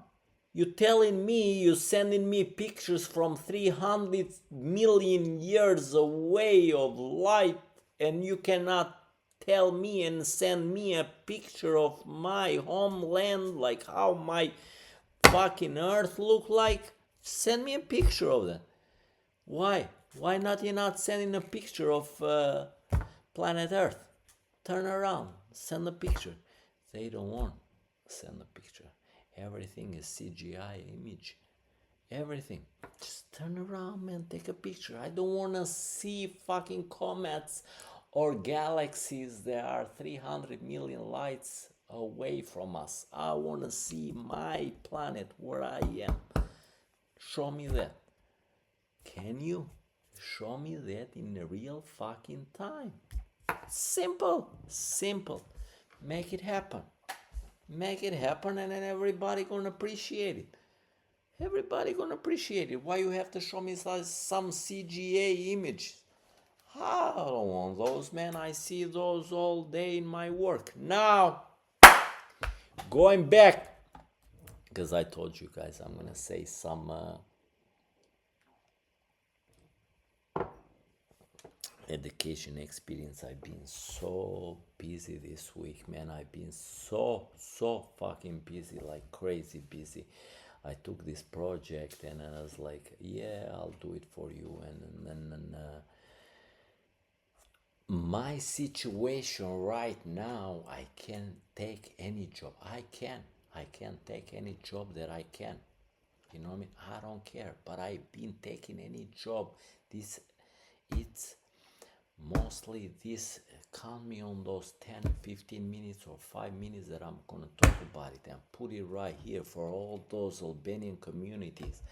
You telling me, you sending me pictures from 300 million years away of light, and you cannot tell me and send me a picture of my homeland, like how my fucking earth look like? Send me a picture of that. Why? Why not you not sending a picture of planet Earth? Turn around, send a picture. They don't want to send a picture. Everything is CGI image. Everything. Just turn around, man, take a picture. I don't want to see fucking comets or galaxies that are 300 million lights away from us. I want to see my planet where I am. Show me that. Can you show me that in real fucking time? Simple. Make it happen. Make it happen, and then everybody gonna appreciate it. Everybody gonna appreciate it. Why you have to show me some CGA image? I don't want those, man. I see those all day in my work. Now, going back, because I told you guys I'm gonna say some education experience. I've been so busy this week, man. I've been so fucking busy, like crazy busy. I took this project and I was like, yeah, I'll do it for you. And then my situation right now, I can't take any job. I can't take any job that I can. You know what I mean? I don't care. But I've been taking any job. It's mostly this. Count me on those 10, 15 minutes or 5 minutes that I'm going to talk about it and put it right here for all those Albanian communities.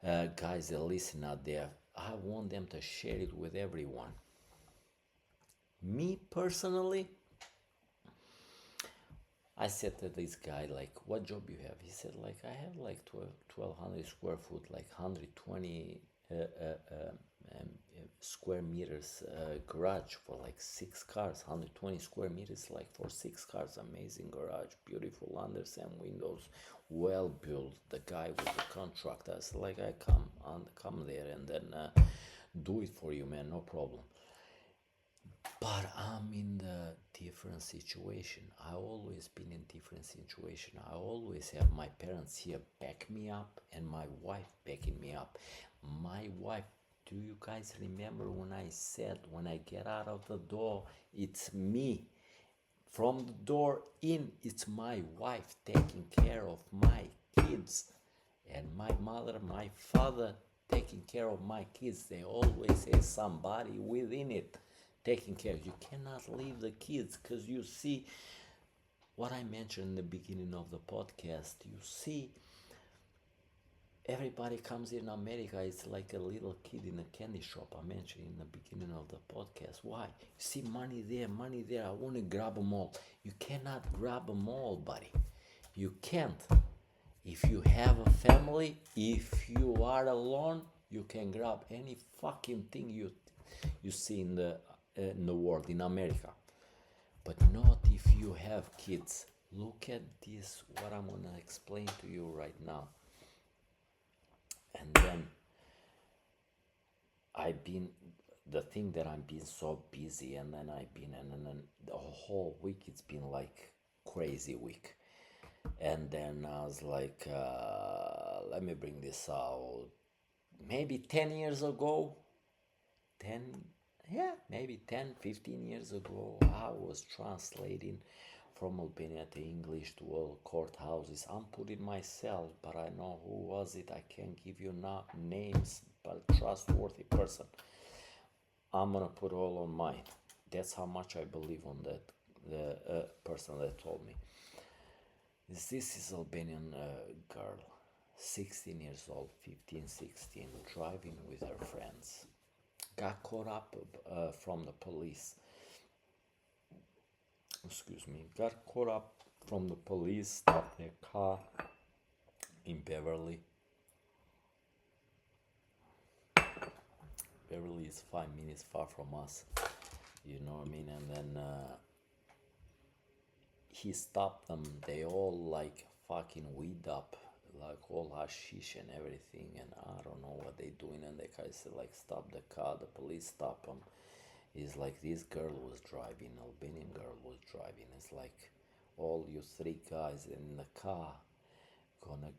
Guys that listen out there, I want them to share it with everyone. Me personally, I said to this guy, like, what job you have? He said, like, I have like 1,200 square foot, like 120 square meters garage for like 6 cars. 120 square meters, like for 6 cars. Amazing garage, beautiful understand windows, well built. The guy with the contractor, so like, I come there and then do it for you, man, no problem. But I'm in the different situation. I always been in different situation. I always have my parents here back me up and my wife backing me up. My wife Do you guys remember when I said when I get out of the door, it's me? From the door in, it's my wife taking care of my kids, and my mother, my father taking care of my kids. They always have somebody within it taking care. You cannot leave the kids, because you see what I mentioned in the beginning of the podcast. You see, everybody comes in America, it's like a little kid in a candy shop. I mentioned in the beginning of the podcast. Why? You see money there. I want to grab them all. You cannot grab them all, buddy. You can't. If you have a family, if you are alone, you can grab any fucking thing you see in the world, in America. But not if you have kids. Look at this, what I'm gonna explain to you right now. And then I've been, the thing that I've been so busy, and then and then the whole week it's been like crazy week. And then I was like, let me bring this out. Maybe 10 years ago, 10, yeah, maybe 10, 15 years ago, I was translating from Albania to English to all courthouses. I'm putting myself, but I know who was it. I can't give you names, but trustworthy person. I'm gonna put all on mine. That's how much I believe on that. The person that told me. This is Albanian girl, 16 years old, 15, 16, driving with her friends. Got caught up from the police. Excuse me. Got caught up from the police, stopped their car in Beverly. Beverly is 5 minutes far from us. You know what I mean? And then he stopped them. They all like fucking weed up, like all hashish and everything, and I don't know what they doing. And the guy said like stop the car. The police stop them. It's like this girl was driving, Albanian girl was driving. It's like all you three guys in the car gonna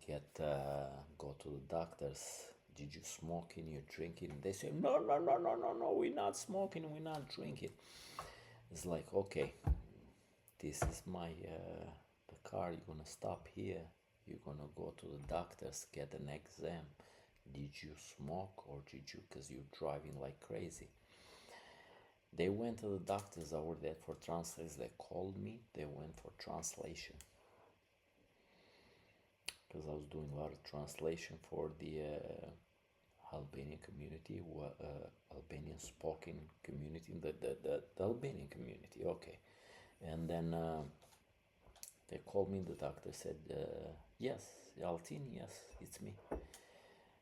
go to the doctors. Did you smoking? You drinking? They say no. We're not smoking. We're not drinking. It's like okay. This is my the car. You're gonna stop here. You're gonna go to the doctors, get an exam. Did you smoke or did you? Because you're driving like crazy. They went to the doctors. I was there for translation. They called me. They went for translation because I was doing a lot of translation for the Albanian community, Albanian spoken community, the Albanian community. Okay. And then they called me. The doctor said, yes, Altin, yes, it's me.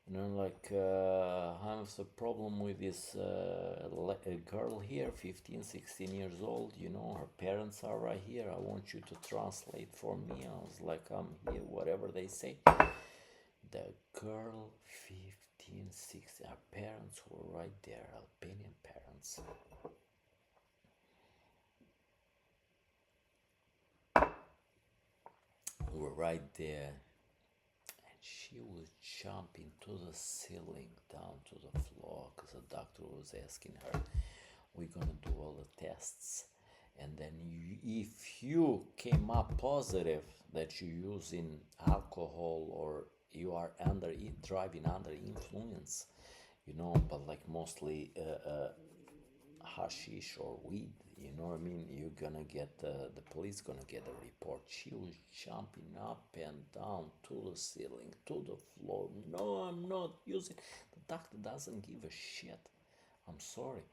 And I'm like, I have a problem with this girl here, 15, 16 years old. You know, her parents are right here. I want you to translate for me. I was like, I'm here, whatever they say. The girl, 15, 16, her parents were right there, Albanian parents. Were right there, and she was jumping to the ceiling, down to the floor, because the doctor was asking her, we're gonna do all the tests, and then if you came up positive that you're using alcohol or you are driving under influence, you know, but like mostly hashish or weed, you know what I mean, you're gonna get the police gonna get a report. She was jumping up and down to the ceiling, to the floor. No, I'm not using. The doctor doesn't give a shit. I'm sorry,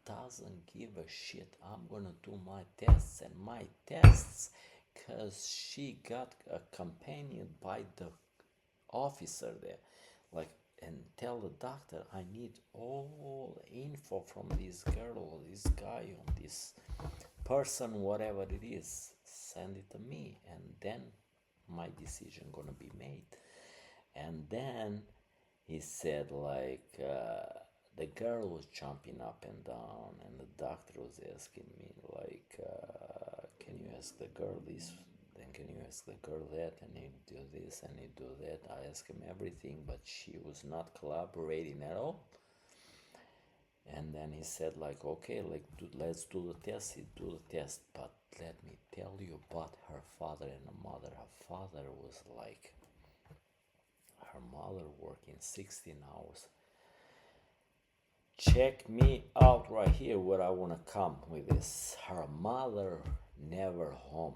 doesn't give a shit. I'm gonna do my tests, and my tests, because she got accompanied by the officer there, like, and tell the doctor, I need all info from this girl or this guy or this person, whatever it is, send it to me, and then my decision gonna be made. And then he said like the girl was jumping up and down, and the doctor was asking me like, can you ask the girl this, then can you ask the girl that, and you do this and you do that. I asked him everything, but she was not collaborating at all. And then he said like, okay, like let's do the test. He do the test, but let me tell you about her father and her mother. Her father was like, her mother working 16 hours. Check me out right here where I want to come with this. Her mother never home.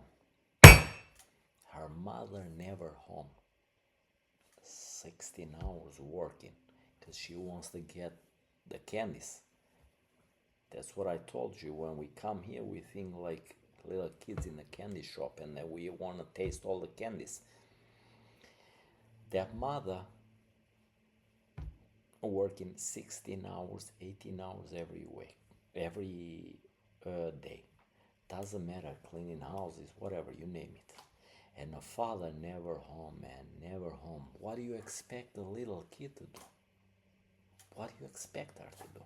Her mother never home. 16 hours working because she wants to get the candies. That's what I told you. When we come here, we think like little kids in a candy shop and that we want to taste all the candies. That mother working 16 hours, 18 hours every week, every day. Doesn't matter, cleaning houses, whatever, you name it. And the father never home, man, never home. What do you expect a little kid to do? What do you expect her to do?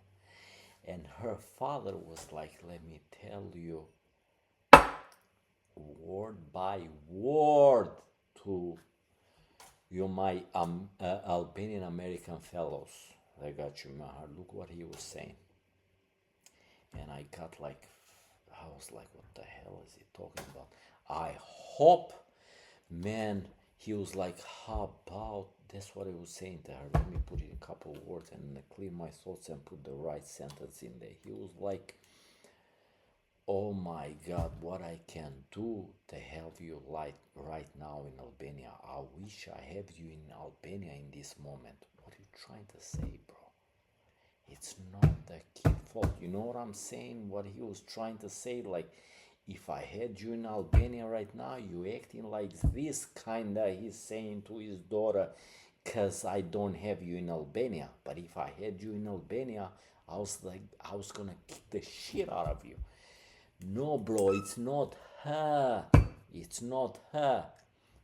And her father was like, let me tell you, word by word to you, my Albanian American fellows. I got you, my heart. Look what he was saying. And I got like, I was like, what the hell is he talking about? I hope, man, he was like, how about, that's what I was saying to her. Let me put it in a couple of words and clear my thoughts and put the right sentence in there. He was like, oh my God, what I can do to help you right now in Albania. I wish I have you in Albania in this moment. What are you trying to say, bro? It's not the kid fault. You know what I'm saying? What he was trying to say, like, if I had you in Albania right now, you acting like this, kinda, he's saying to his daughter, cause I don't have you in Albania. But if I had you in Albania, I was gonna kick the shit out of you. No, bro, it's not her. It's not her.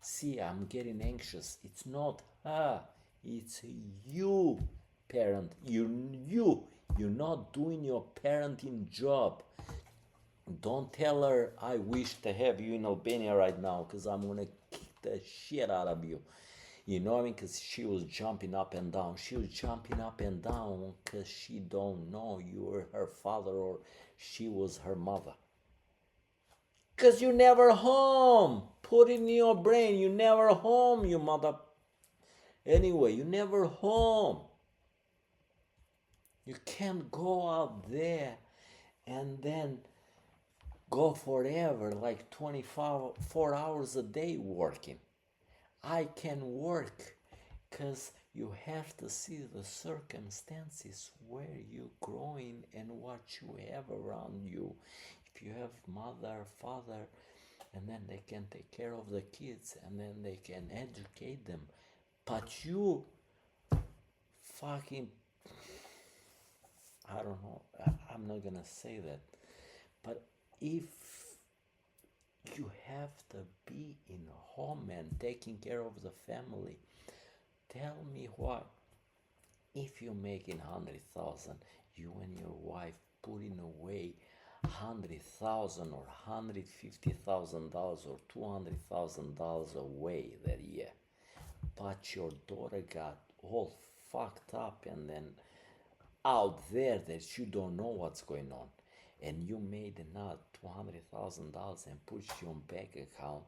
See, I'm getting anxious. It's not her. It's you, parent. You're not doing your parenting job. Don't tell her I wish to have you in Albania right now because I'm going to kick the shit out of you. You know what I mean? Because she was jumping up and down. She was jumping up and down because she don't know you were her father or she was her mother. Because you never home. Put it in your brain. You never home, you mother. Anyway, you never home. You can't go out there and then go forever, like 24 hours a day working. I can work because you have to see the circumstances where you're growing and what you have around you. If you have mother, father, and then they can take care of the kids and then they can educate them. But you fucking, I don't know, I'm not gonna say that. But if you have to be in home and taking care of the family, tell me what, if you're making 100,000, you and your wife putting away 100,000 or $150,000 or $200,000 away that year, but your daughter got all fucked up and then out there that you don't know what's going on, and you made another $200,000 and put you on bank account,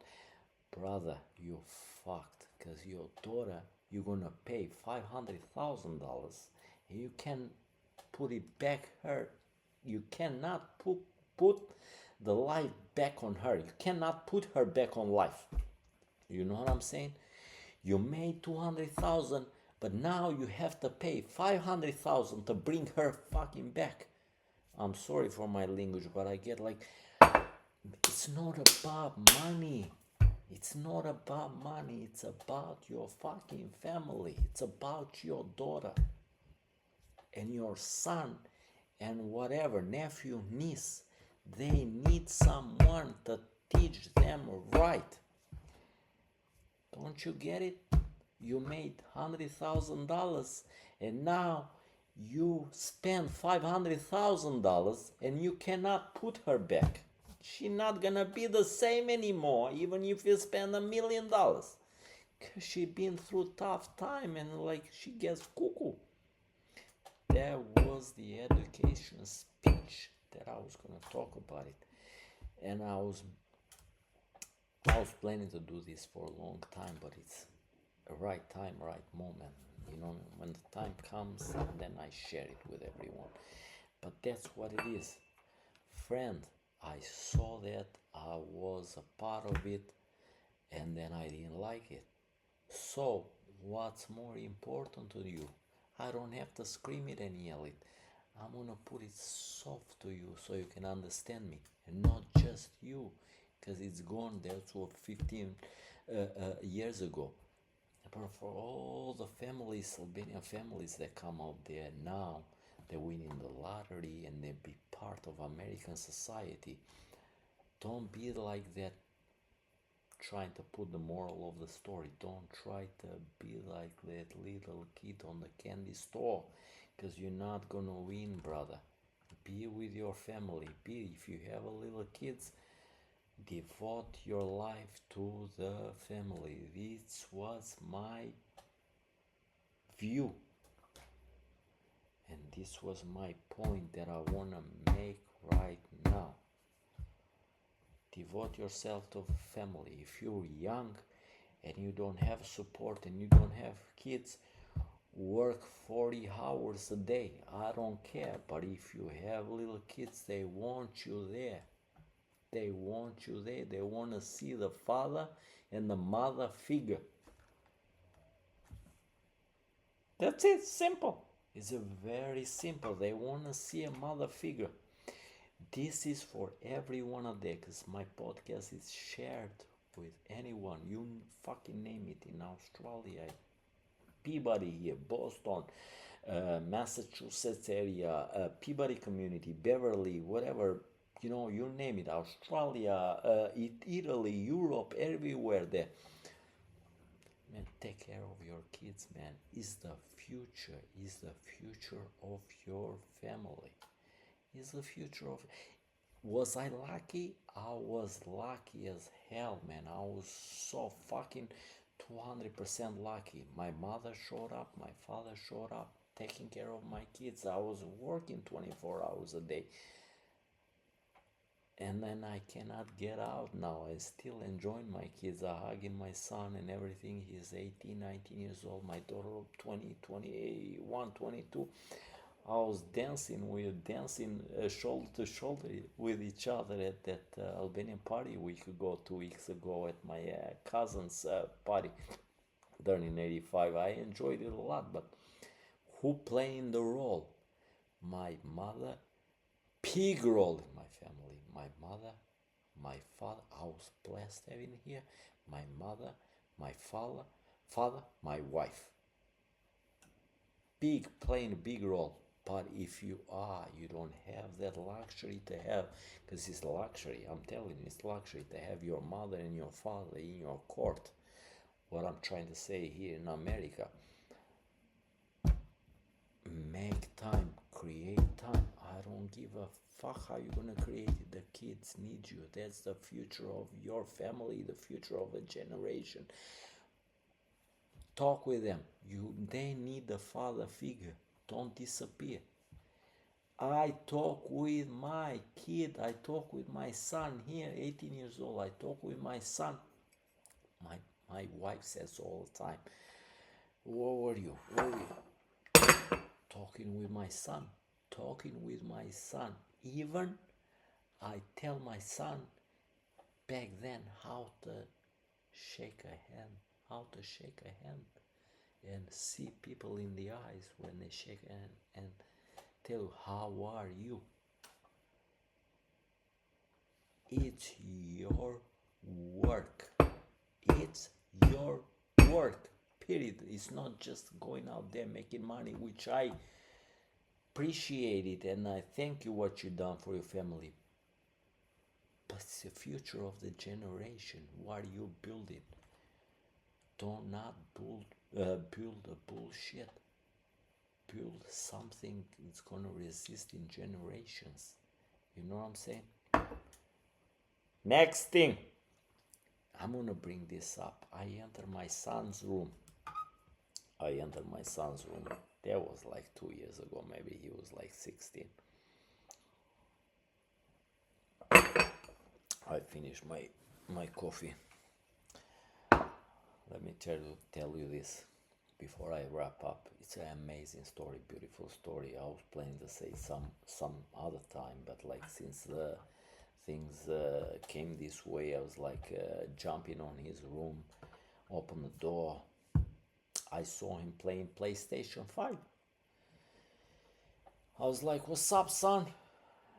brother, you fucked, because your daughter, you're gonna pay $500,000 and you can put it back her. You cannot put the life back on her. You cannot put her back on life. You know what I'm saying? You made 200,000, but now you have to pay 500,000 to bring her fucking back. I'm sorry for my language, but I get like, it's not about money. It's not about money. It's about your fucking family. It's about your daughter and your son and whatever, nephew, niece. They need someone to teach them right. Don't you get it? You made $100,000 and now you spend $500,000 and you cannot put her back. She's not gonna be the same anymore, even if you spend $1 million. Cause she been through tough time and like she gets cuckoo. that was the education speech that I was gonna talk about it. And I was planning to do this for a long time, but it's a right time, right moment. When the time comes, then I share it with everyone. But that's what it is. Friend, I saw that, I was a part of it, and then I didn't like it. So, what's more important to you? I don't have to scream it and yell it. I'm gonna put it soft to you so you can understand me, and not just you, because it's gone. That's what 15 years ago. But for all the families, Albanian families that come out there now, they win in the lottery and they be part of American society. Don't be like that, trying to put the moral of the story. Don't try to be like that little kid on the candy store, because you're not gonna win, brother. Be with your family. If you have a little kids, devote your life to the family. This was my view, and this was my point that I want to make right now. Devote yourself to family. If you're young and you don't have support and you don't have kids, work 40 hours a day. I don't care. But if you have little kids, they want you there. They want you there. They want to see the father and the mother figure. That's it. Simple. It's a very simple. They want to see a mother figure. This is for everyone out there, because my podcast is shared with anyone. You fucking name it, in Australia, Peabody here, Boston, Massachusetts area, Peabody community, Beverly, whatever, you name it, Australia, Italy, Europe, everywhere there. Man, take care of your kids, man. Is the future of your family. Is the future of. Was I lucky? I was lucky as hell, man. I was so fucking 200% lucky. My mother showed up, my father showed up, taking care of my kids. I was working 24 hours a day. And then I cannot get out now. I still enjoy my kids. I hugging my son and everything. He's 18, 19 years old. My daughter 20, 21, 22. I was dancing shoulder to shoulder with each other at that Albanian party we could go 2 weeks ago at my cousin's party during 85. I enjoyed it a lot, but who playing the role? My mother, big role in my family. My mother, my father. I was blessed having here. My mother, my father, my wife. Playing a big role. But if you don't have that luxury to have, because it's luxury, I'm telling you, it's luxury to have your mother and your father in your court. What I'm trying to say here in America, make time, create time. I don't give a fuck how you're gonna create it. The kids need you. That's the future of your family, the future of a generation. Talk with them. They need the father figure. Don't disappear. I talk with my kid. I talk with my son here, 18 years old. I talk with my son. My wife says all the time, where were you? Talking with my son. Even I tell my son back then how to shake a hand and see people in the eyes when they shake a hand and tell how are you. It's your work. Period. It's not just going out there making money, which I appreciate it and I thank you what you've done for your family. But it's the future of the generation. What are you building? Do not build a bullshit. Build something that's gonna resist in generations. You know what I'm saying? Next thing, I'm gonna bring this up. I enter my son's room. That was like 2 years ago. Maybe he was like 16. I finished my coffee. Let me tell you this before I wrap up. It's an amazing story, beautiful story. I was planning to say some other time, but like since the things came this way, I was like jumping on his room, open the door. I saw him playing PlayStation 5. I was like, "What's up, son?"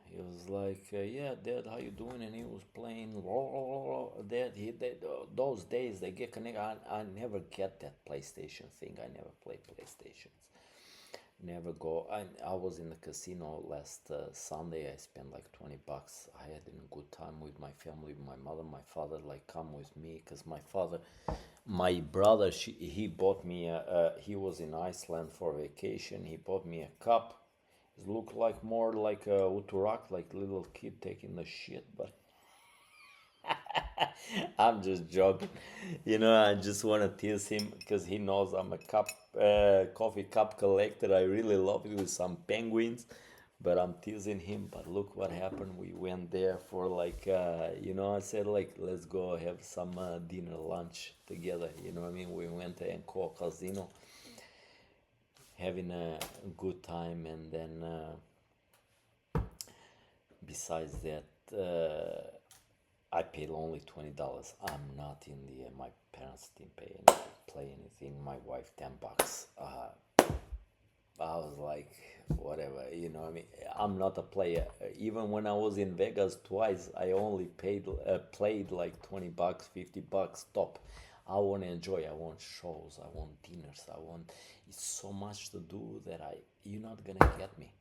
He was like, "Yeah, Dad, how you doing?" And he was playing. Dad, those days they get connected. I never get that PlayStation thing. I never play PlayStations. Never go. I was in the casino last Sunday. I spent like $20. I had a good time with my family, with my mother, my father. Like, come with me, cause my brother, he bought me. He was in Iceland for vacation. He bought me a cup. It looked like more like a uturak, like little kid taking the shit, but I'm just joking. I just want to tease him because he knows I'm a coffee cup collector. I really love it with some penguins, but I'm teasing him. But look what happened. We went there for like, I said like, let's go have some dinner, lunch together. You know what I mean? We went to Encore Casino, having a good time, and then besides that, I paid only $20. I'm not in the. My parents didn't play anything. My wife $10. I was like, whatever, what I mean. I'm not a player. Even when I was in Vegas twice, I only played like $20, $50 top. I want to enjoy. I want shows. I want dinners. It's so much to do that you're not gonna get me.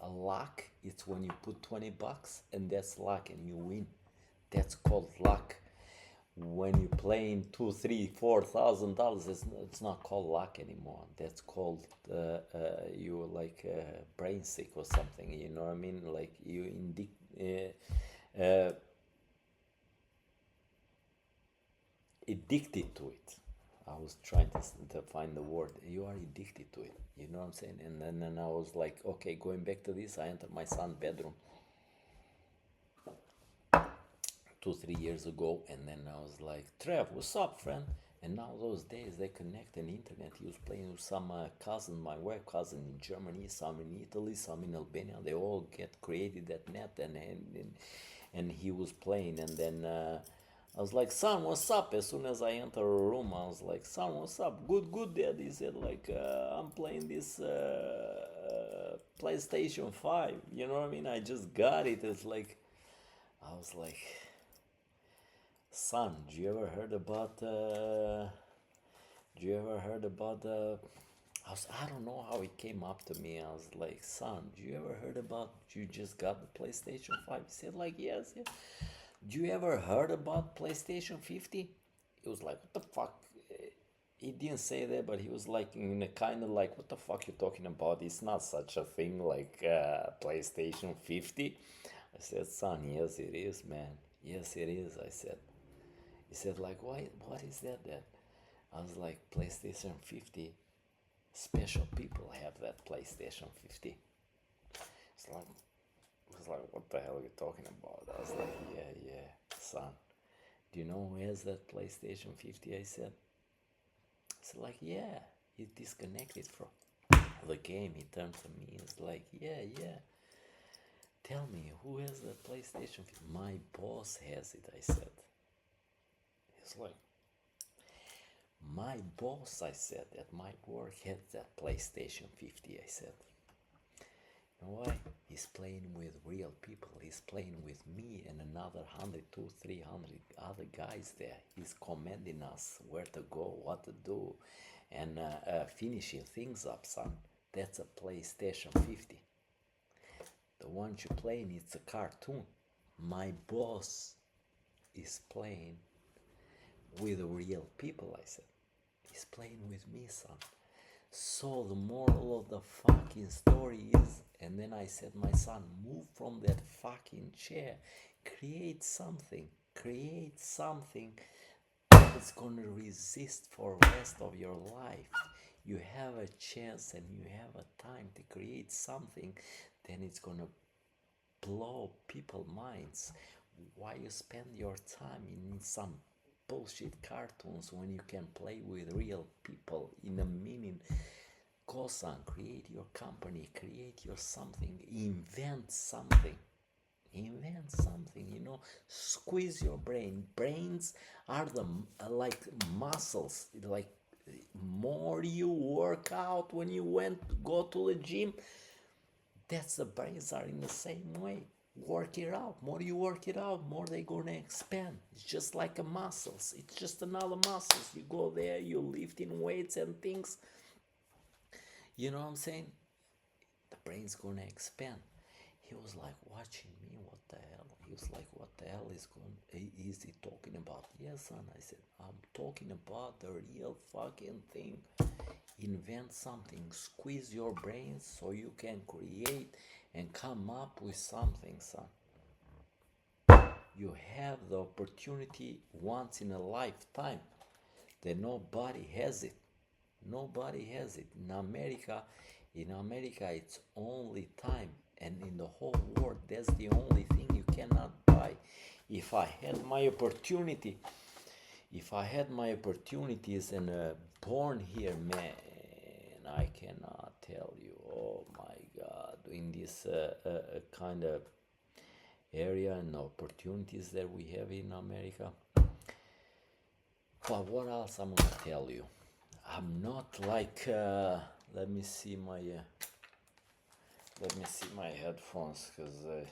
A luck, it's when you put $20 and that's luck and you win. That's called luck. When you playing two, three, $4,000, it's not called luck anymore. That's called you're like brain sick or something. You know what I mean? Like you addicted to it. I was trying to find the word. You are addicted to it. You know what I'm saying? And then I was like, okay, going back to this, I entered my son's bedroom 2, 3 years ago, and then I was like, Trev, what's up, friend? And now those days they connect on internet. He was playing with some cousin, my wife cousin in Germany, some in Italy, some in Albania. They all get created that net, and he was playing, and then I was like, son, what's up? As soon as I enter a room, I was like, son, what's up? Good, dad. He said, like, I'm playing this PlayStation 5. You know what I mean? I just got it. It's like, I was like, son, do you ever heard about I don't know how it came up to me. I was like, son, do you ever heard about you just got the PlayStation 5? He said, like, yes. Do you ever heard about PlayStation 50? He was like, what the fuck? He didn't say that, but he was like, in a kind of like, what the fuck you talking about? It's not such a thing like PlayStation 50. I said, son, yes it is, man. Yes it is, I said. He said, like, why? What is that, Dad? I was like, PlayStation 50. Special people have that PlayStation 50. It's like, I was like, what the hell are you talking about? I was like, yeah, son. Do you know who has that PlayStation 50? I said. It's like, yeah, he disconnected from the game. He turned to me. It's like, yeah. Tell me, who has that PlayStation 50? My boss has it, I said. It's like, my boss, I said, at my work has that PlayStation 50, I said. You know why? He's playing with real people. He's playing with me and another 100, 200, 300 other guys there. He's commanding us where to go, what to do, and finishing things up, son. That's a PlayStation 50. The one you're playing, it's a cartoon. My boss is playing with real people, I said. He's playing with me, son. So the moral of the fucking story is, and then I said, my son, move from that fucking chair. Create something that's gonna resist for the rest of your life. you have a chance and you have a time to create something, then it's gonna blow people minds. Why you spend your time in some bullshit cartoons when you can play with real people in a meaning? Go son, create your company, create your something, invent something, squeeze your brains are the like muscles, like more you work out when you go to the gym, that's the brains are in the same way. Work it out. More you work it out, more they gonna expand. It's just like a muscles. It's just another muscles. You go there, you lifting weights and things. You know what I'm saying? The brain's gonna expand. He was like watching me. What the hell? He was like, "What the hell is he talking about?" "Yes, son." I said, "I'm talking about the real fucking thing. Invent something, squeeze your brains so you can create and come up with something, son. You have the opportunity once in a lifetime that nobody has it. Nobody has it. In America, it's only time, and in the whole world, that's the only thing you cannot buy. If I had my opportunity, if I had my opportunities and born here, man, I cannot tell you. Oh my God, in this kind of area and opportunities that we have in America. But what else I'm gonna tell you? I'm not like. Let me see my headphones, because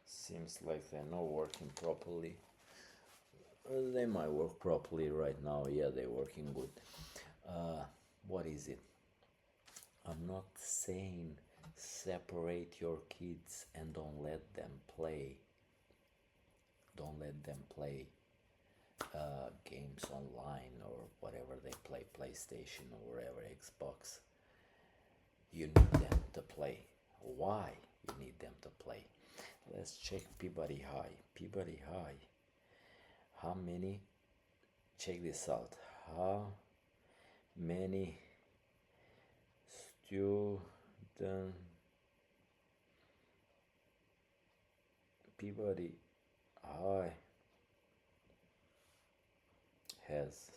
seems like they're not working properly. They might work properly right now. Yeah, they're working good. What is it? I'm not saying separate your kids and don't let them play. Don't let them play games online or whatever they play, PlayStation or whatever, Xbox. You need them to play. Why you need them to play? Let's check Peabody High. Peabody High. How many? Check this out. How many students Peabody High has?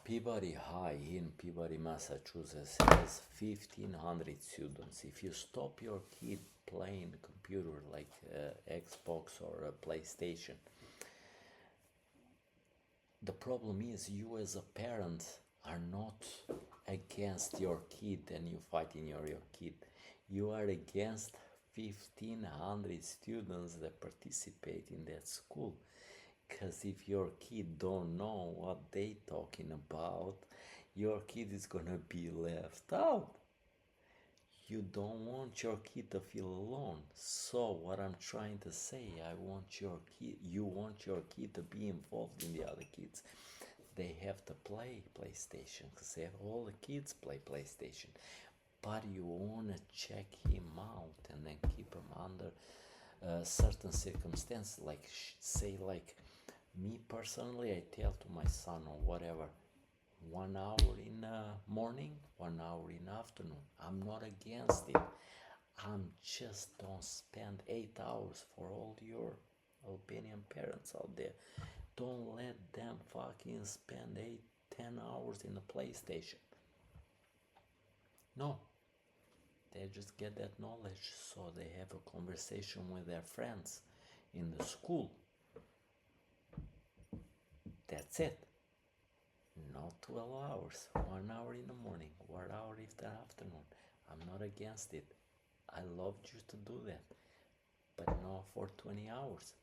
Peabody High in Peabody, Massachusetts has 1,500 students. If you stop your kid playing computer like Xbox or a PlayStation, the problem is you as a parent are not against your kid and you fighting your kid. You are against 1,500 students that participate in that school. Because if your kid don't know what they talking about, your kid is gonna be left out. You don't want your kid to feel alone. So what I'm trying to say, you want your kid to be involved in the other kids. They have to play PlayStation because all the kids play PlayStation. But you want to check him out and then keep him under certain circumstances. Like, say, like me personally, I tell to my son or whatever, 1 hour in the morning, 1 hour in the afternoon. I'm not against it. I'm just don't spend 8 hours for all your Albanian parents out there. Don't let them fucking spend 8-10 hours in the PlayStation. No. They just get that knowledge so they have a conversation with their friends in the school. That's it. Not 12 hours. 1 hour in the morning, 1 hour in the afternoon. I'm not against it. I love you to do that. But not for 20 hours.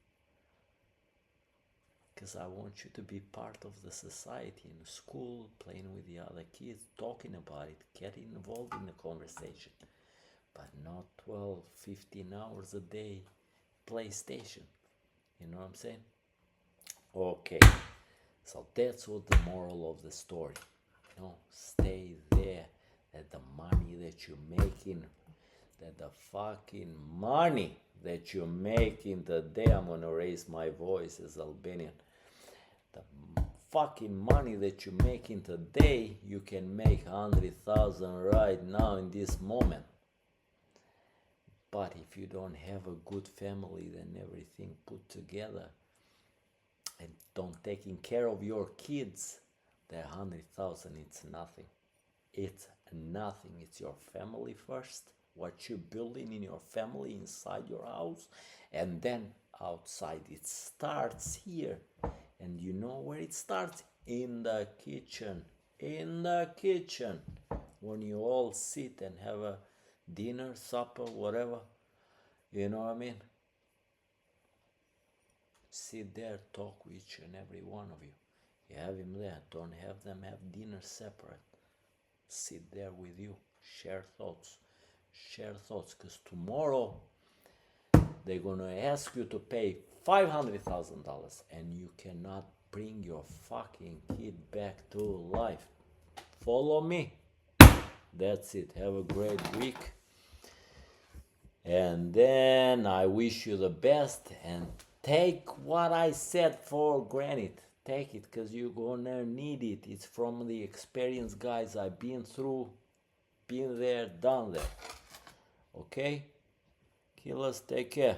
Because I want you to be part of the society in school, playing with the other kids, talking about it, getting involved in the conversation. But not 12, 15 hours a day PlayStation. You know what I'm saying? Okay. So that's what the moral of the story. Stay there. That the money that you're making, that the fucking money that you make in the day, I'm gonna raise my voice as Albanian, the fucking money that you make in the day, you can make 100,000 right now in this moment. But if you don't have a good family, then everything put together, and don't taking care of your kids, that 100,000, it's nothing. It's nothing. It's your family first, what you're building in your family inside your house, and then outside. It starts here. And you know where it starts? In the kitchen. In the kitchen. When you all sit and have a dinner, supper, whatever. You know what I mean? Sit there, talk with each and every one of you. You have him there. Don't have them have dinner separate. Sit there with you. Share thoughts. Share thoughts. Because tomorrow they're going to ask you to pay $500,000 and you cannot bring your fucking kid back to life. Follow me. That's it. Have a great week. And then I wish you the best, and take what I said for granted. Take it, because you're gonna need it. It's from the experience, guys. I've been through, been there, done that. Okay? Killers, take care.